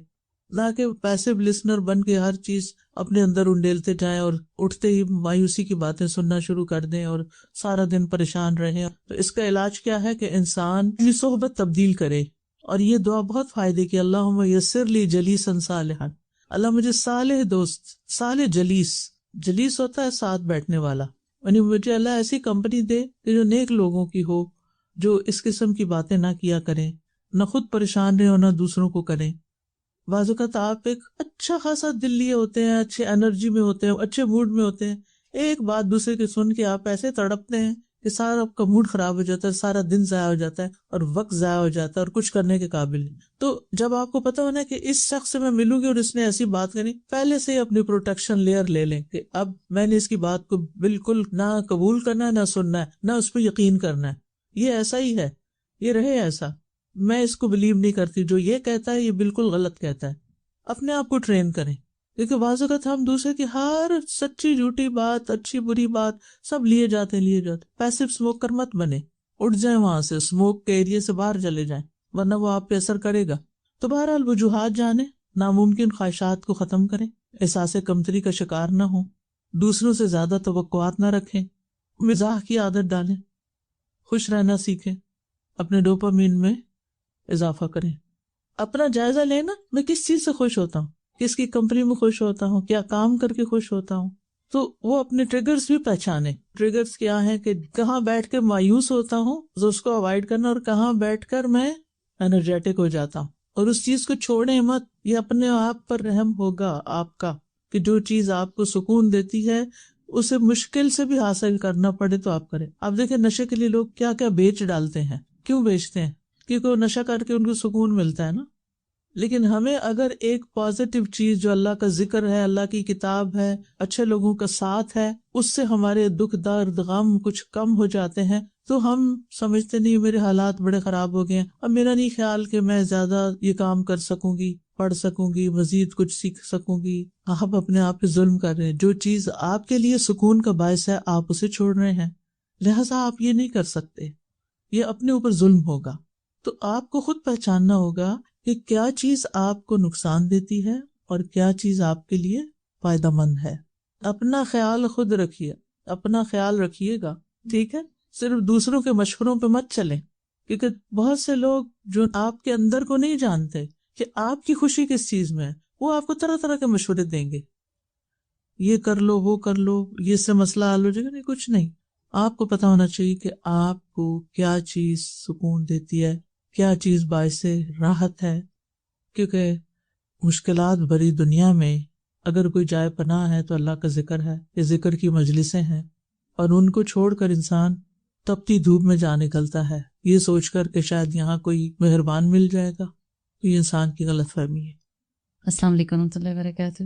Speaker 1: نہ کہ پیسو لسنر بن کے ہر چیز اپنے اندر انڈیلتے جائیں اور اٹھتے ہی مایوسی کی باتیں سننا شروع کر دیں اور سارا دن پریشان رہیں. تو اس کا علاج کیا ہے کہ انسان اپنی صحبت تبدیل کرے، اور یہ دعا بہت فائدے کی، اللہم یسر لی جلیسا صالحا، اللہ مجھے صالح دوست، صالح جلیس ہوتا ہے ساتھ بیٹھنے والا، یعنی مجھے اللہ ایسی کمپنی دے کہ جو نیک لوگوں کی ہو، جو اس قسم کی باتیں نہ کیا کریں، نہ خود پریشان رہے اور نہ دوسروں کو کریں. بعض اوقات آپ ایک اچھا خاصا دل لیے ہوتے ہیں، اچھے انرجی میں ہوتے ہیں، اچھے موڈ میں ہوتے ہیں، ایک بات دوسرے کی سن کے آپ ایسے تڑپتے ہیں کہ سارا آپ کا موڈ خراب ہو جاتا ہے، سارا دن ضائع ہو جاتا ہے اور وقت ضائع ہو جاتا ہے اور کچھ کرنے کے قابل نہیں. تو جب آپ کو پتا ہونا کہ اس شخص سے میں ملوں گی اور اس نے ایسی بات کرنی، پہلے سے ہی اپنی پروٹیکشن لیئر لے لیں کہ اب میں نے اس کی بات کو بالکل نہ قبول کرنا ہے، نہ سننا ہے، نہ اس پہ یقین کرنا ہے. یہ ایسا ہی ہے، یہ رہے ایسا، میں اس کو بلیو نہیں کرتی، جو یہ کہتا ہے یہ بالکل غلط کہتا ہے. اپنے آپ کو ٹرین کریں، کیونکہ بعض اوقات ہم دوسرے کی ہر سچی جھوٹی بات، اچھی بری بات سب لیے جاتے. پیسو اسموکر مت بنے، اٹھ جائیں وہاں سے، اسموک کے ایریے سے باہر چلے جائیں، ورنہ وہ آپ پہ اثر کرے گا. تو بہرحال وجوہات جانیں، ناممکن خواہشات کو ختم کریں، احساس کمتری کا شکار نہ ہوں، دوسروں سے زیادہ توقعات نہ رکھیں، مزاح کی عادت ڈالیں، خوش رہنا سیکھیں، اپنے ڈوپامین میں اضافہ کریں. اپنا جائزہ لینا، میں کس چیز سے خوش ہوتا ہوں، کس کی کمپنی میں خوش ہوتا ہوں، کیا کام کر کے خوش ہوتا ہوں. تو وہ اپنے ٹریگرز بھی پہچانے. ٹریگرز کیا ہیں کہ کہاں بیٹھ کے مایوس ہوتا ہوں تو اس کو اوائڈ کرنا، اور کہاں بیٹھ کر میں انرجیٹک ہو جاتا ہوں، اور اس چیز کو چھوڑیں مت. یہ اپنے آپ پر رحم ہوگا آپ کا کہ جو چیز آپ کو سکون دیتی ہے اسے مشکل سے بھی حاصل کرنا پڑے تو آپ کریں. آپ دیکھیں نشے کے لیے لوگ کیا کیا بیچ ڈالتے ہیں. کیوں بیچتے ہیں؟ کیونکہ وہ نشہ کر کے ان کو سکون ملتا ہے نا. لیکن ہمیں اگر ایک پازیٹیو چیز جو اللہ کا ذکر ہے، اللہ کی کتاب ہے، اچھے لوگوں کا ساتھ ہے، اس سے ہمارے دکھ درد غم کچھ کم ہو جاتے ہیں، تو ہم سمجھتے نہیں میرے حالات بڑے خراب ہو گئے ہیں، اب میرا نہیں خیال کہ میں زیادہ یہ کام کر سکوں گی، پڑھ سکوں گی، مزید کچھ سیکھ سکوں گی. آپ اپنے آپ پہ ظلم کر رہے ہیں. جو چیز آپ کے لیے سکون کا باعث ہے آپ اسے چھوڑ رہے ہیں، لہٰذا آپ یہ نہیں کر سکتے، یہ اپنے اوپر ظلم ہوگا. تو آپ کو خود پہچاننا ہوگا کہ کیا چیز آپ کو نقصان دیتی ہے اور کیا چیز آپ کے لیے فائدہ مند ہے. اپنا خیال خود رکھیے، اپنا خیال رکھیے گا، ٹھیک ہے. صرف دوسروں کے مشوروں پہ مت چلیں، کیونکہ بہت سے لوگ جو آپ کے اندر کو نہیں جانتے کہ آپ کی خوشی کس چیز میں ہے، وہ آپ کو طرح طرح کے مشورے دیں گے، یہ کر لو، وہ کر لو، یہ سے مسئلہ حل ہو جائے گا۔ نہیں، کچھ نہیں، آپ کو پتا ہونا چاہیے کہ آپ کو کیا چیز سکون دیتی ہے، کیا چیز باعث راحت ہے، کیونکہ مشکلات بھری دنیا میں اگر کوئی جائے پناہ ہے تو اللہ کا ذکر ہے، یہ ذکر کی مجلسیں ہیں، اور ان کو چھوڑ کر انسان تپتی دھوپ میں جا نکلتا ہے یہ سوچ کر کہ شاید یہاں کوئی مہربان مل جائے گا، تو یہ انسان کی غلط فہمی ہے۔
Speaker 2: السلام علیکم ورحمۃ اللہ وبرکاتہ۔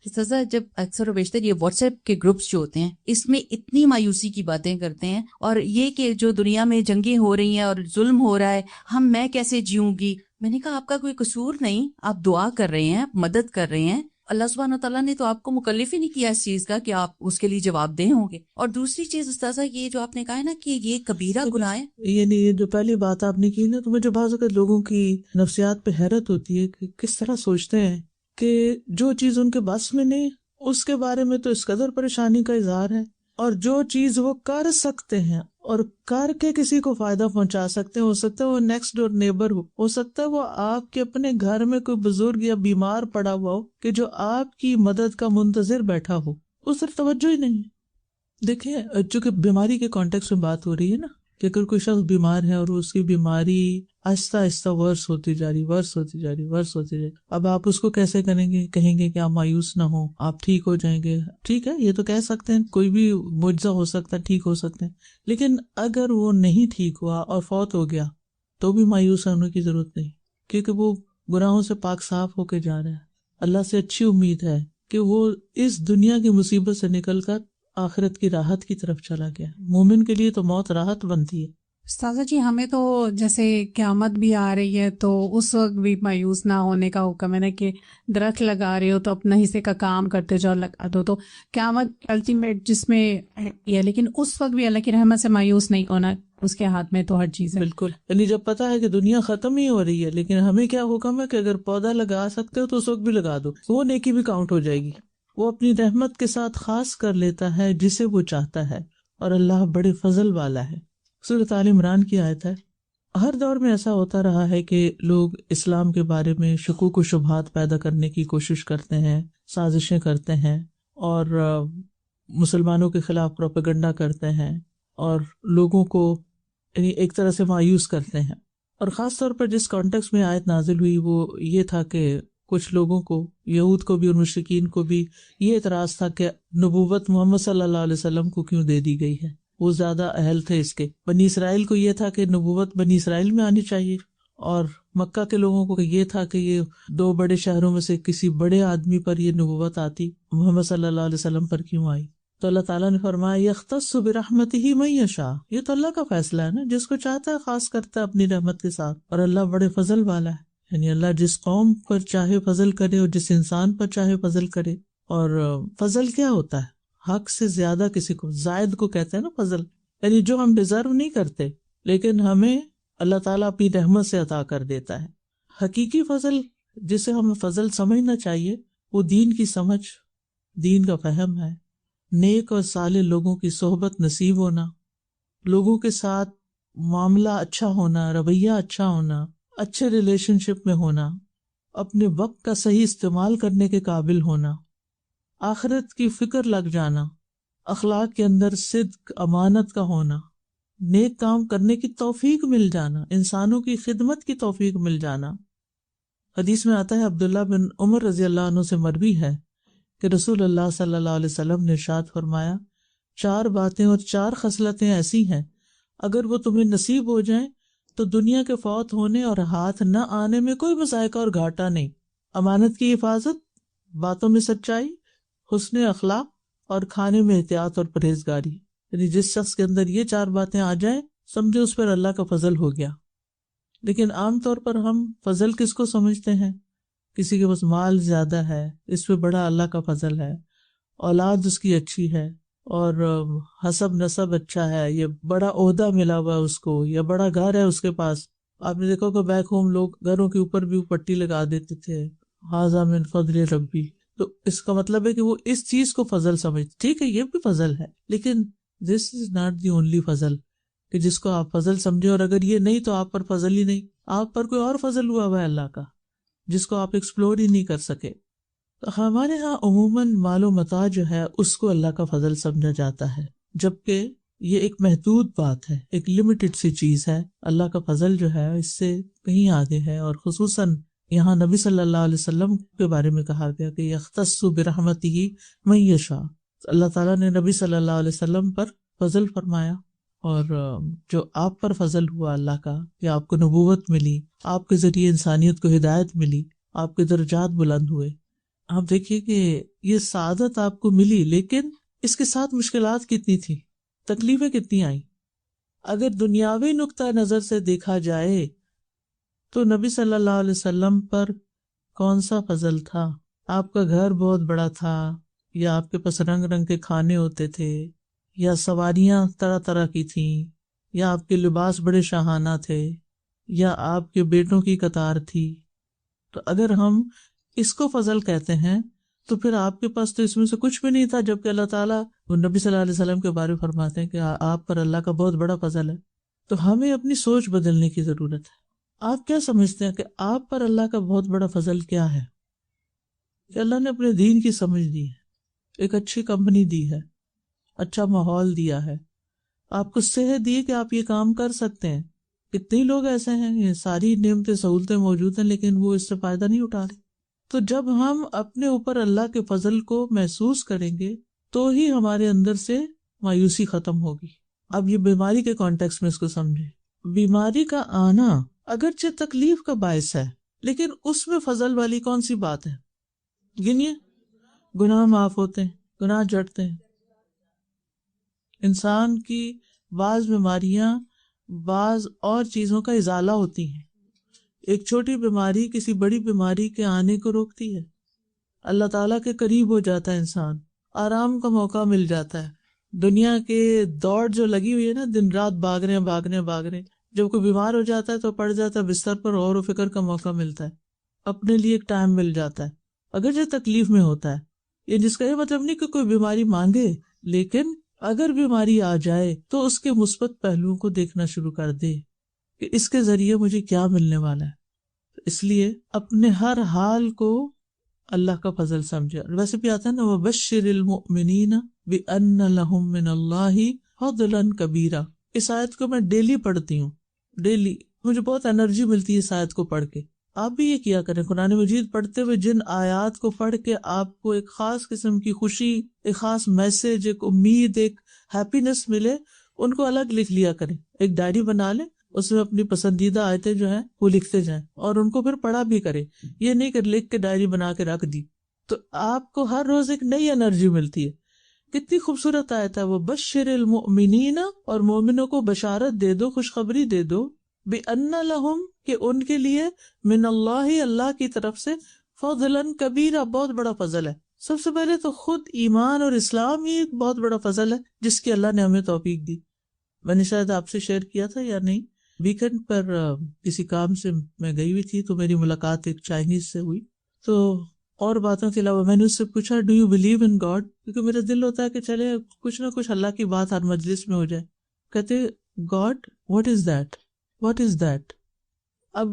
Speaker 2: استاذہ، جب اکثر و بیشتر یہ واٹس ایپ کے گروپس جو ہوتے ہیں اس میں اتنی مایوسی کی باتیں کرتے ہیں، اور یہ کہ جو دنیا میں جنگیں ہو رہی ہیں اور ظلم ہو رہا ہے، میں کیسے جیوں گی؟ میں نے کہا آپ کا کوئی قصور نہیں، آپ دعا کر رہے ہیں، مدد کر رہے ہیں، اللہ سبحانہ تعالیٰ نے تو آپ کو مکلف ہی نہیں کیا اس چیز کا کہ آپ اس کے لیے جواب دہ ہوں گے۔ اور دوسری چیز استاذہ، یہ جو آپ نے کہا ہے نا کہ یہ کبیرہ گناہ ہے،
Speaker 1: یعنی یہ جو پہلی بات آپ نے کی نا، تو مجھے بعض اوقات لوگوں کی نفسیات پہ حیرت ہوتی ہے کہ کس طرح سوچتے ہیں کہ جو چیز ان کے بس میں نہیں اس کے بارے میں تو اس قدر پریشانی کا اظہار ہے، اور جو چیز وہ کر سکتے ہیں اور کر کے کسی کو فائدہ پہنچا سکتے ہیں، ہو سکتا ہے وہ نیکسٹ ڈور نیبر ہو سکتا ہے وہ آپ کے اپنے گھر میں کوئی بزرگ یا بیمار پڑا ہوا ہو کہ جو آپ کی مدد کا منتظر بیٹھا ہو، اس طرف توجہ ہی نہیں ہے۔ دیکھیں، چونکہ بیماری کے کانٹیکس میں بات ہو رہی ہے نا، کہ اگر کوئی شخص بیمار ہے اور اس کی بیماری آہستہ آہستہ ورس ہوتی جا رہی، اب آپ اس کو کیسے کریں گے؟ کہیں گے کہ آپ مایوس نہ ہو، آپ ٹھیک ہو جائیں گے۔ ٹھیک ہے، یہ تو کہہ سکتے ہیں، کوئی بھی معجزہ ہو سکتا ہے، ٹھیک ہو سکتے ہیں، لیکن اگر وہ نہیں ٹھیک ہوا اور فوت ہو گیا تو بھی مایوس ہونے کی ضرورت نہیں، کیونکہ وہ گناہوں سے پاک صاف ہو کے جا رہا ہے۔ اللہ سے اچھی امید ہے کہ وہ اس دنیا کی مصیبت سے نکل کر آخرت کی راحت کی طرف چلا گیا۔ مومن کے لیے تو موت راحت بنتی ہے۔
Speaker 3: استاذہ جی، ہمیں تو جیسے قیامت بھی آ رہی ہے تو اس وقت بھی مایوس نہ ہونے کا حکم ہے نا، کہ درخت لگا رہے ہو تو اپنا حصے کا کام کرتے جاؤ، لگا دو، تو قیامت الٹیمیٹ جس میں ہے، لیکن اس وقت بھی اللہ کی رحمت سے مایوس نہیں ہونا، اس کے ہاتھ میں تو ہر چیز ہے۔
Speaker 1: بالکل، یعنی جب پتا ہے کہ دنیا ختم ہی ہو رہی ہے، لیکن ہمیں کیا حکم ہے کہ اگر پودا لگا سکتے ہو تو اس وقت بھی لگا دو، وہ نیکی بھی کاؤنٹ ہو جائے گی۔ وہ اپنی رحمت کے ساتھ خاص کر لیتا ہے جسے وہ چاہتا ہے، اور اللہ بڑے فضل والا ہے۔ سورۃ آل عمران کی آیت ہے۔ ہر دور میں ایسا ہوتا رہا ہے کہ لوگ اسلام کے بارے میں شکوک و شبہات پیدا کرنے کی کوشش کرتے ہیں، سازشیں کرتے ہیں، اور مسلمانوں کے خلاف پروپیگنڈا کرتے ہیں، اور لوگوں کو یعنی ایک طرح سے مایوس کرتے ہیں۔ اور خاص طور پر جس کانٹیکس میں آیت نازل ہوئی وہ یہ تھا کہ کچھ لوگوں کو، یہود کو بھی اور مشرکین کو بھی، یہ اعتراض تھا کہ نبوت محمد صلی اللہ علیہ وسلم کو کیوں دے دی گئی ہے، وہ زیادہ اہل تھے اس کے۔ بنی اسرائیل کو یہ تھا کہ نبوت بنی اسرائیل میں آنی چاہیے، اور مکہ کے لوگوں کو یہ تھا کہ یہ دو بڑے شہروں میں سے کسی بڑے آدمی پر یہ نبوت آتی، محمد صلی اللہ علیہ وسلم پر کیوں آئی؟ تو اللہ تعالیٰ نے فرمایا یختص برحمتہ من یشاء، یہ تو اللہ کا فیصلہ ہے نا، جس کو چاہتا ہے خاص کرتا ہے اپنی رحمت کے ساتھ، اور اللہ بڑے فضل والا ہے۔ یعنی اللہ جس قوم پر چاہے فضل کرے اور جس انسان پر چاہے فضل کرے۔ اور فضل کیا ہوتا ہے؟ حق سے زیادہ کسی کو، زائد کو کہتے ہیں نا فضل، یعنی جو ہم ڈیزرو نہیں کرتے لیکن ہمیں اللہ تعالیٰ اپنی رحمت سے عطا کر دیتا ہے۔ حقیقی فضل جسے ہمیں فضل سمجھنا چاہیے وہ دین کی سمجھ، دین کا فہم ہے، نیک اور صالح لوگوں کی صحبت نصیب ہونا، لوگوں کے ساتھ معاملہ اچھا ہونا، رویہ اچھا ہونا، اچھے ریلیشن شپ میں ہونا، اپنے وقت کا صحیح استعمال کرنے کے قابل ہونا، آخرت کی فکر لگ جانا، اخلاق کے اندر صدق، امانت کا ہونا، نیک کام کرنے کی توفیق مل جانا، انسانوں کی خدمت کی توفیق مل جانا۔ حدیث میں آتا ہے، عبداللہ بن عمر رضی اللہ عنہ سے مروی ہے کہ رسول اللہ صلی اللہ علیہ وسلم نے ارشاد فرمایا، 4 باتیں اور 4 خصلتیں ایسی ہیں اگر وہ تمہیں نصیب ہو جائیں تو دنیا کے فوت ہونے اور ہاتھ نہ آنے میں کوئی مذائقہ اور گھاٹا نہیں۔ امانت کی حفاظت، باتوں میں سچائی، حسن اخلاق، اور کھانے میں احتیاط اور پرہیزگاری۔ یعنی جس شخص کے اندر یہ 4 باتیں آ جائیں، سمجھو اس پر اللہ کا فضل ہو گیا۔ لیکن عام طور پر ہم فضل کس کو سمجھتے ہیں؟ کسی کے پاس مال زیادہ ہے، اس پہ بڑا اللہ کا فضل ہے، اولاد اس کی اچھی ہے، اور حسب نسب اچھا ہے، یہ بڑا عہدہ ملا ہوا ہے اس کو، یا بڑا گھر ہے اس کے پاس۔ آپ نے دیکھا کہ بیک ہوم لوگ گھروں کے اوپر بھی پٹی لگا دیتے تھے، ھذا من فضل ربی، تو اس کا مطلب ہے کہ وہ اس چیز کو فضل سمجھتے۔ ٹھیک ہے، یہ بھی فضل ہے، لیکن دس از ناٹ دی اونلی فضل۔ کہ جس کو آپ فضل سمجھے، اور اگر یہ نہیں تو آپ پر فضل ہی نہیں، آپ پر کوئی اور فضل ہوا ہے اللہ کا جس کو آپ ایکسپلور ہی نہیں کر سکے۔ تو ہمارے ہاں عموماً مال و متاع جو ہے اس کو اللہ کا فضل سمجھا جاتا ہے، جبکہ یہ ایک محدود بات ہے، ایک لمیٹڈ سی چیز ہے۔ اللہ کا فضل جو ہے اس سے کہیں آگے ہے، اور خصوصاً یہاں نبی صلی اللہ علیہ وسلم کے بارے میں کہا گیا کہ یختص برحمتہ من یشاء، اللہ تعالیٰ نے نبی صلی اللہ علیہ وسلم پر فضل فرمایا، اور جو آپ پر فضل ہوا اللہ کا کہ آپ کو نبوت ملی، آپ کے ذریعے انسانیت کو ہدایت ملی، آپ کے درجات بلند ہوئے۔ آپ دیکھیے کہ یہ سعادت آپ کو ملی، لیکن اس کے ساتھ مشکلات کتنی تھی، تکلیفیں کتنی آئیں۔ اگر دنیاوی نقطہ نظر سے دیکھا جائے تو نبی صلی اللہ علیہ وسلم پر کون سا فضل تھا؟ آپ کا گھر بہت بڑا تھا، یا آپ کے پاس رنگ رنگ کے کھانے ہوتے تھے، یا سواریاں طرح طرح کی تھیں، یا آپ کے لباس بڑے شاہانہ تھے، یا آپ کے بیٹوں کی قطار تھی۔ تو اگر ہم اس کو فضل کہتے ہیں تو پھر آپ کے پاس تو اس میں سے کچھ بھی نہیں تھا، جبکہ اللہ تعالیٰ نبی صلی اللہ علیہ وسلم کے بارے میں فرماتے ہیں کہ آپ پر اللہ کا بہت بڑا فضل ہے۔ تو ہمیں اپنی سوچ بدلنے کی ضرورت ہے۔ آپ کیا سمجھتے ہیں کہ آپ پر اللہ کا بہت بڑا فضل کیا ہے؟ کہ اللہ نے اپنے دین کی سمجھ دی ہے، ایک اچھی کمپنی دی ہے، اچھا ماحول دیا ہے، آپ کو صحت دی کہ آپ یہ کام کر سکتے ہیں۔ کتنے لوگ ایسے ہیں، یہ ساری نعمتیں سہولتیں موجود ہیں لیکن وہ اس سے فائدہ نہیں اٹھا رہے۔ تو جب ہم اپنے اوپر اللہ کے فضل کو محسوس کریں گے تو ہی ہمارے اندر سے مایوسی ختم ہوگی۔ اب یہ بیماری کے کانٹیکس میں اس کو سمجھیں۔ بیماری کا آنا اگرچہ تکلیف کا باعث ہے، لیکن اس میں فضل والی کون سی بات ہے؟ گنیے، گناہ معاف ہوتے ہیں، گناہ جڑتے ہیں۔ انسان کی بعض بیماریاں بعض اور چیزوں کا ازالہ ہوتی ہیں۔ ایک چھوٹی بیماری کسی بڑی بیماری کے آنے کو روکتی ہے۔ اللہ تعالیٰ کے قریب ہو جاتا ہے انسان، آرام کا موقع مل جاتا ہے۔ دنیا کے دوڑ جو لگی ہوئی ہے نا، دن رات بھاگ رہے ہیں، جب کوئی بیمار ہو جاتا ہے تو پڑ جاتا ہے بستر پر، غور و فکر کا موقع ملتا ہے، اپنے لیے ایک ٹائم مل جاتا ہے، اگر جو تکلیف میں ہوتا ہے۔ یہ جس کا یہ مطلب نہیں کہ کوئی بیماری مانگے، لیکن اگر بیماری آ جائے تو اس کے مثبت پہلوؤں کو دیکھنا شروع کر دے کہ اس کے ذریعے مجھے کیا ملنے والا ہے۔ اس لیے اپنے ہر حال کو اللہ کا فضل سمجھے۔ ویسے بھی آتا ہے نا، وَبَشِّرِ الْمُؤْمِنِينَ بِأَنَّ لَهُم مِّنَ اللَّهِ فَضْلًا كَبِيرًا۔ اس آیت کو میں ڈیلی پڑھتی ہوں، ڈیلی مجھے بہت انرجی ملتی ہے اس آیت کو پڑھ کے۔ آپ بھی یہ کیا کریں، قرآن مجید پڑھتے ہوئے جن آیات کو پڑھ کے آپ کو ایک خاص قسم کی خوشی، ایک خاص میسج، ایک امید، ایک ہیپینس ملے، ان کو الگ لکھ لیا کریں۔ ایک ڈائری بنا لیں، اس میں اپنی پسندیدہ آیتیں جو ہیں وہ لکھتے جائیں، اور ان کو پھر پڑھا بھی کریں۔ یہ نہیں کہ لکھ کے ڈائری بنا کے رکھ دی، تو آپ کو ہر روز ایک نئی انرجی ملتی ہے۔ کتنی خوبصورت آیت ہے وہ، بشر المؤمنین، اور مومنوں کو بشارت دے دو، خوشخبری دے دو، بِأَنَّ لَهُمْ، کہ ان کے لیے، من اللہ، اللہ کی طرف سے، فضلاً کبیرہ، بہت بڑا فضل ہے۔ سب سے پہلے تو خود ایمان اور اسلام ہی ایک بہت بڑا فضل ہے جس کی اللہ نے ہمیں توفیق دی۔ میں نے شاید آپ سے شیئر کیا تھا یا نہیں، ویکنڈ پر کسی کام سے میں گئی ہوئی تھی تو میری ملاقات ایک چائنیز سے ہوئی۔ تو اور باتوں کے علاوہ میں نے اس سے پوچھا، do you believe in God? کیونکہ میرا دل ہوتا ہے کہ چلے کچھ نہ کچھ اللہ کی بات ہر مجلس میں ہو جائے۔ کہتے God, what is that, what is that? اب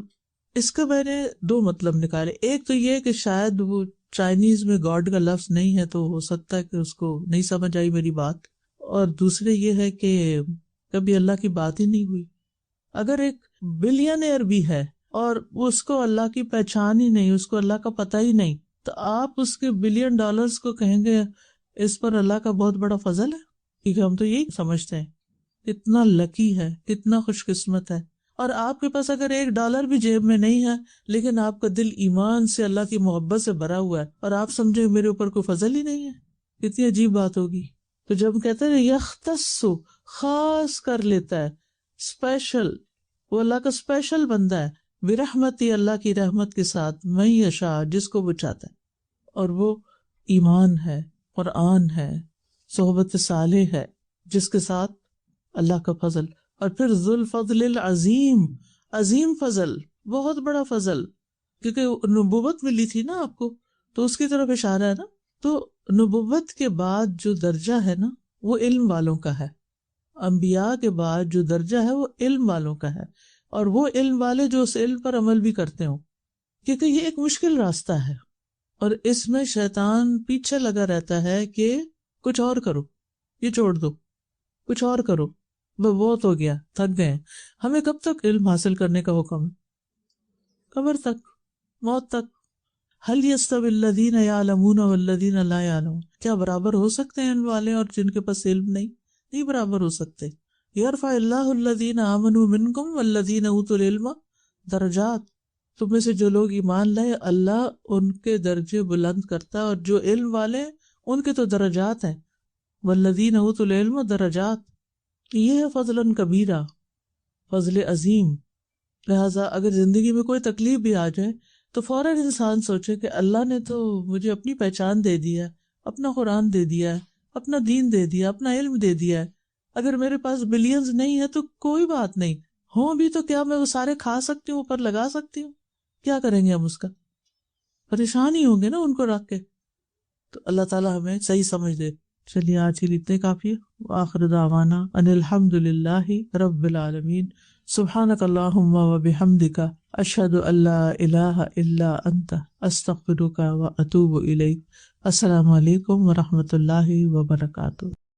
Speaker 1: اس کا میں نے دو مطلب نکالے۔ ایک تو یہ کہ شاید وہ چائنیز میں گاڈ کا لفظ نہیں ہے، تو ہو سکتا ہے کہ اس کو نہیں سمجھ آئی میری بات، اور دوسرے یہ ہے کہ کبھی اللہ کی بات ہی نہیں ہوئی۔ اگر ایک بلینئر بھی ہے اور اس کو اللہ کی پہچان ہی نہیں، اس کو اللہ کا پتہ ہی نہیں، تو آپ اس کے بلین ڈالرز کو کہیں گے اس پر اللہ کا بہت بڑا فضل ہے؟ کیونکہ ہم تو یہی سمجھتے ہیں، کتنا لکی ہے، کتنا خوش قسمت ہے۔ اور آپ کے پاس اگر $1 بھی جیب میں نہیں ہے، لیکن آپ کا دل ایمان سے، اللہ کی محبت سے بھرا ہوا ہے، اور آپ سمجھے میرے اوپر کوئی فضل ہی نہیں ہے، کتنی عجیب بات ہوگی۔ تو جب کہتے ہیں یختص، خاص کر لیتا ہے، اسپیشل، وہ اللہ کا اسپیشل بندہ ہے، برحمتی، اللہ کی رحمت کے ساتھ، من یشاء، جس کو وہ چاہتا ہے، اور وہ ایمان ہے، قرآن ہے، صحبت صالح ہے، جس کے ساتھ اللہ کا فضل۔ اور پھر ذو الفضل العظیم، عظیم فضل، بہت بڑا فضل، کیونکہ نبوت ملی تھی نا آپ کو، تو اس کی طرف اشارہ ہے نا۔ تو نبوت کے بعد جو درجہ ہے نا، وہ علم والوں کا ہے، انبیاء کے بعد جو درجہ ہے وہ علم والوں کا ہے، اور وہ علم والے جو اس علم پر عمل بھی کرتے ہوں، کیونکہ یہ ایک مشکل راستہ ہے اور اس میں شیطان پیچھے لگا رہتا ہے کہ کچھ اور کرو، یہ چھوڑ دو، کچھ اور کرو، بہت ہو گیا، تھک گئے۔ ہمیں کب تک علم حاصل کرنے کا حکم ہے؟ قبر تک، موت تک۔ هل يستوي الذين يعلمون والذين لا يعلمون، کیا برابر ہو سکتے ہیں علم والے اور جن کے پاس علم نہیں برابر ہو سکتے۔ يرفع الله الذين آمنوا منكم والذين اوتوا العلم درجات، تم میں سے جو لوگ ایمان لائے اللہ ان کے درجے بلند کرتا ہے، اور جو علم والے ان کے تو درجات ہیں، والذین اوتوا العلم درجات، یہ ہے فضلا کبیرہ، فضل عظیم۔ لہٰذا اگر زندگی میں کوئی تکلیف بھی آ جائے تو فوراً انسان سوچے کہ اللہ نے تو مجھے اپنی پہچان دے دیا ہے، اپنا قرآن دے دیا ہے، اپنا دین دے دیا، اپنا علم دے دیا ہے۔ اگر میرے پاس بلینز نہیں ہے تو کوئی بات نہیں، ہوں بھی تو کیا میں وہ سارے کھا سکتی ہوں، اوپر لگا سکتی ہوں؟ کیا کریں گے ہم اس کا؟ پریشان ہی ہوں گے نا ان کو رکھ کے۔ تو اللہ تعالیٰ ہمیں صحیح سمجھ دے۔ چلیے آج کے لیے اتنے کافی ہے۔ وآخر دعوانا ان الحمد للہ رب العالمین۔ سبحانک اللہم وبحمدک، اشہد ان لا الہ الا انت، استغفرک واتوب الیک۔ السلام علیکم ورحمۃ اللہ وبرکاتہ۔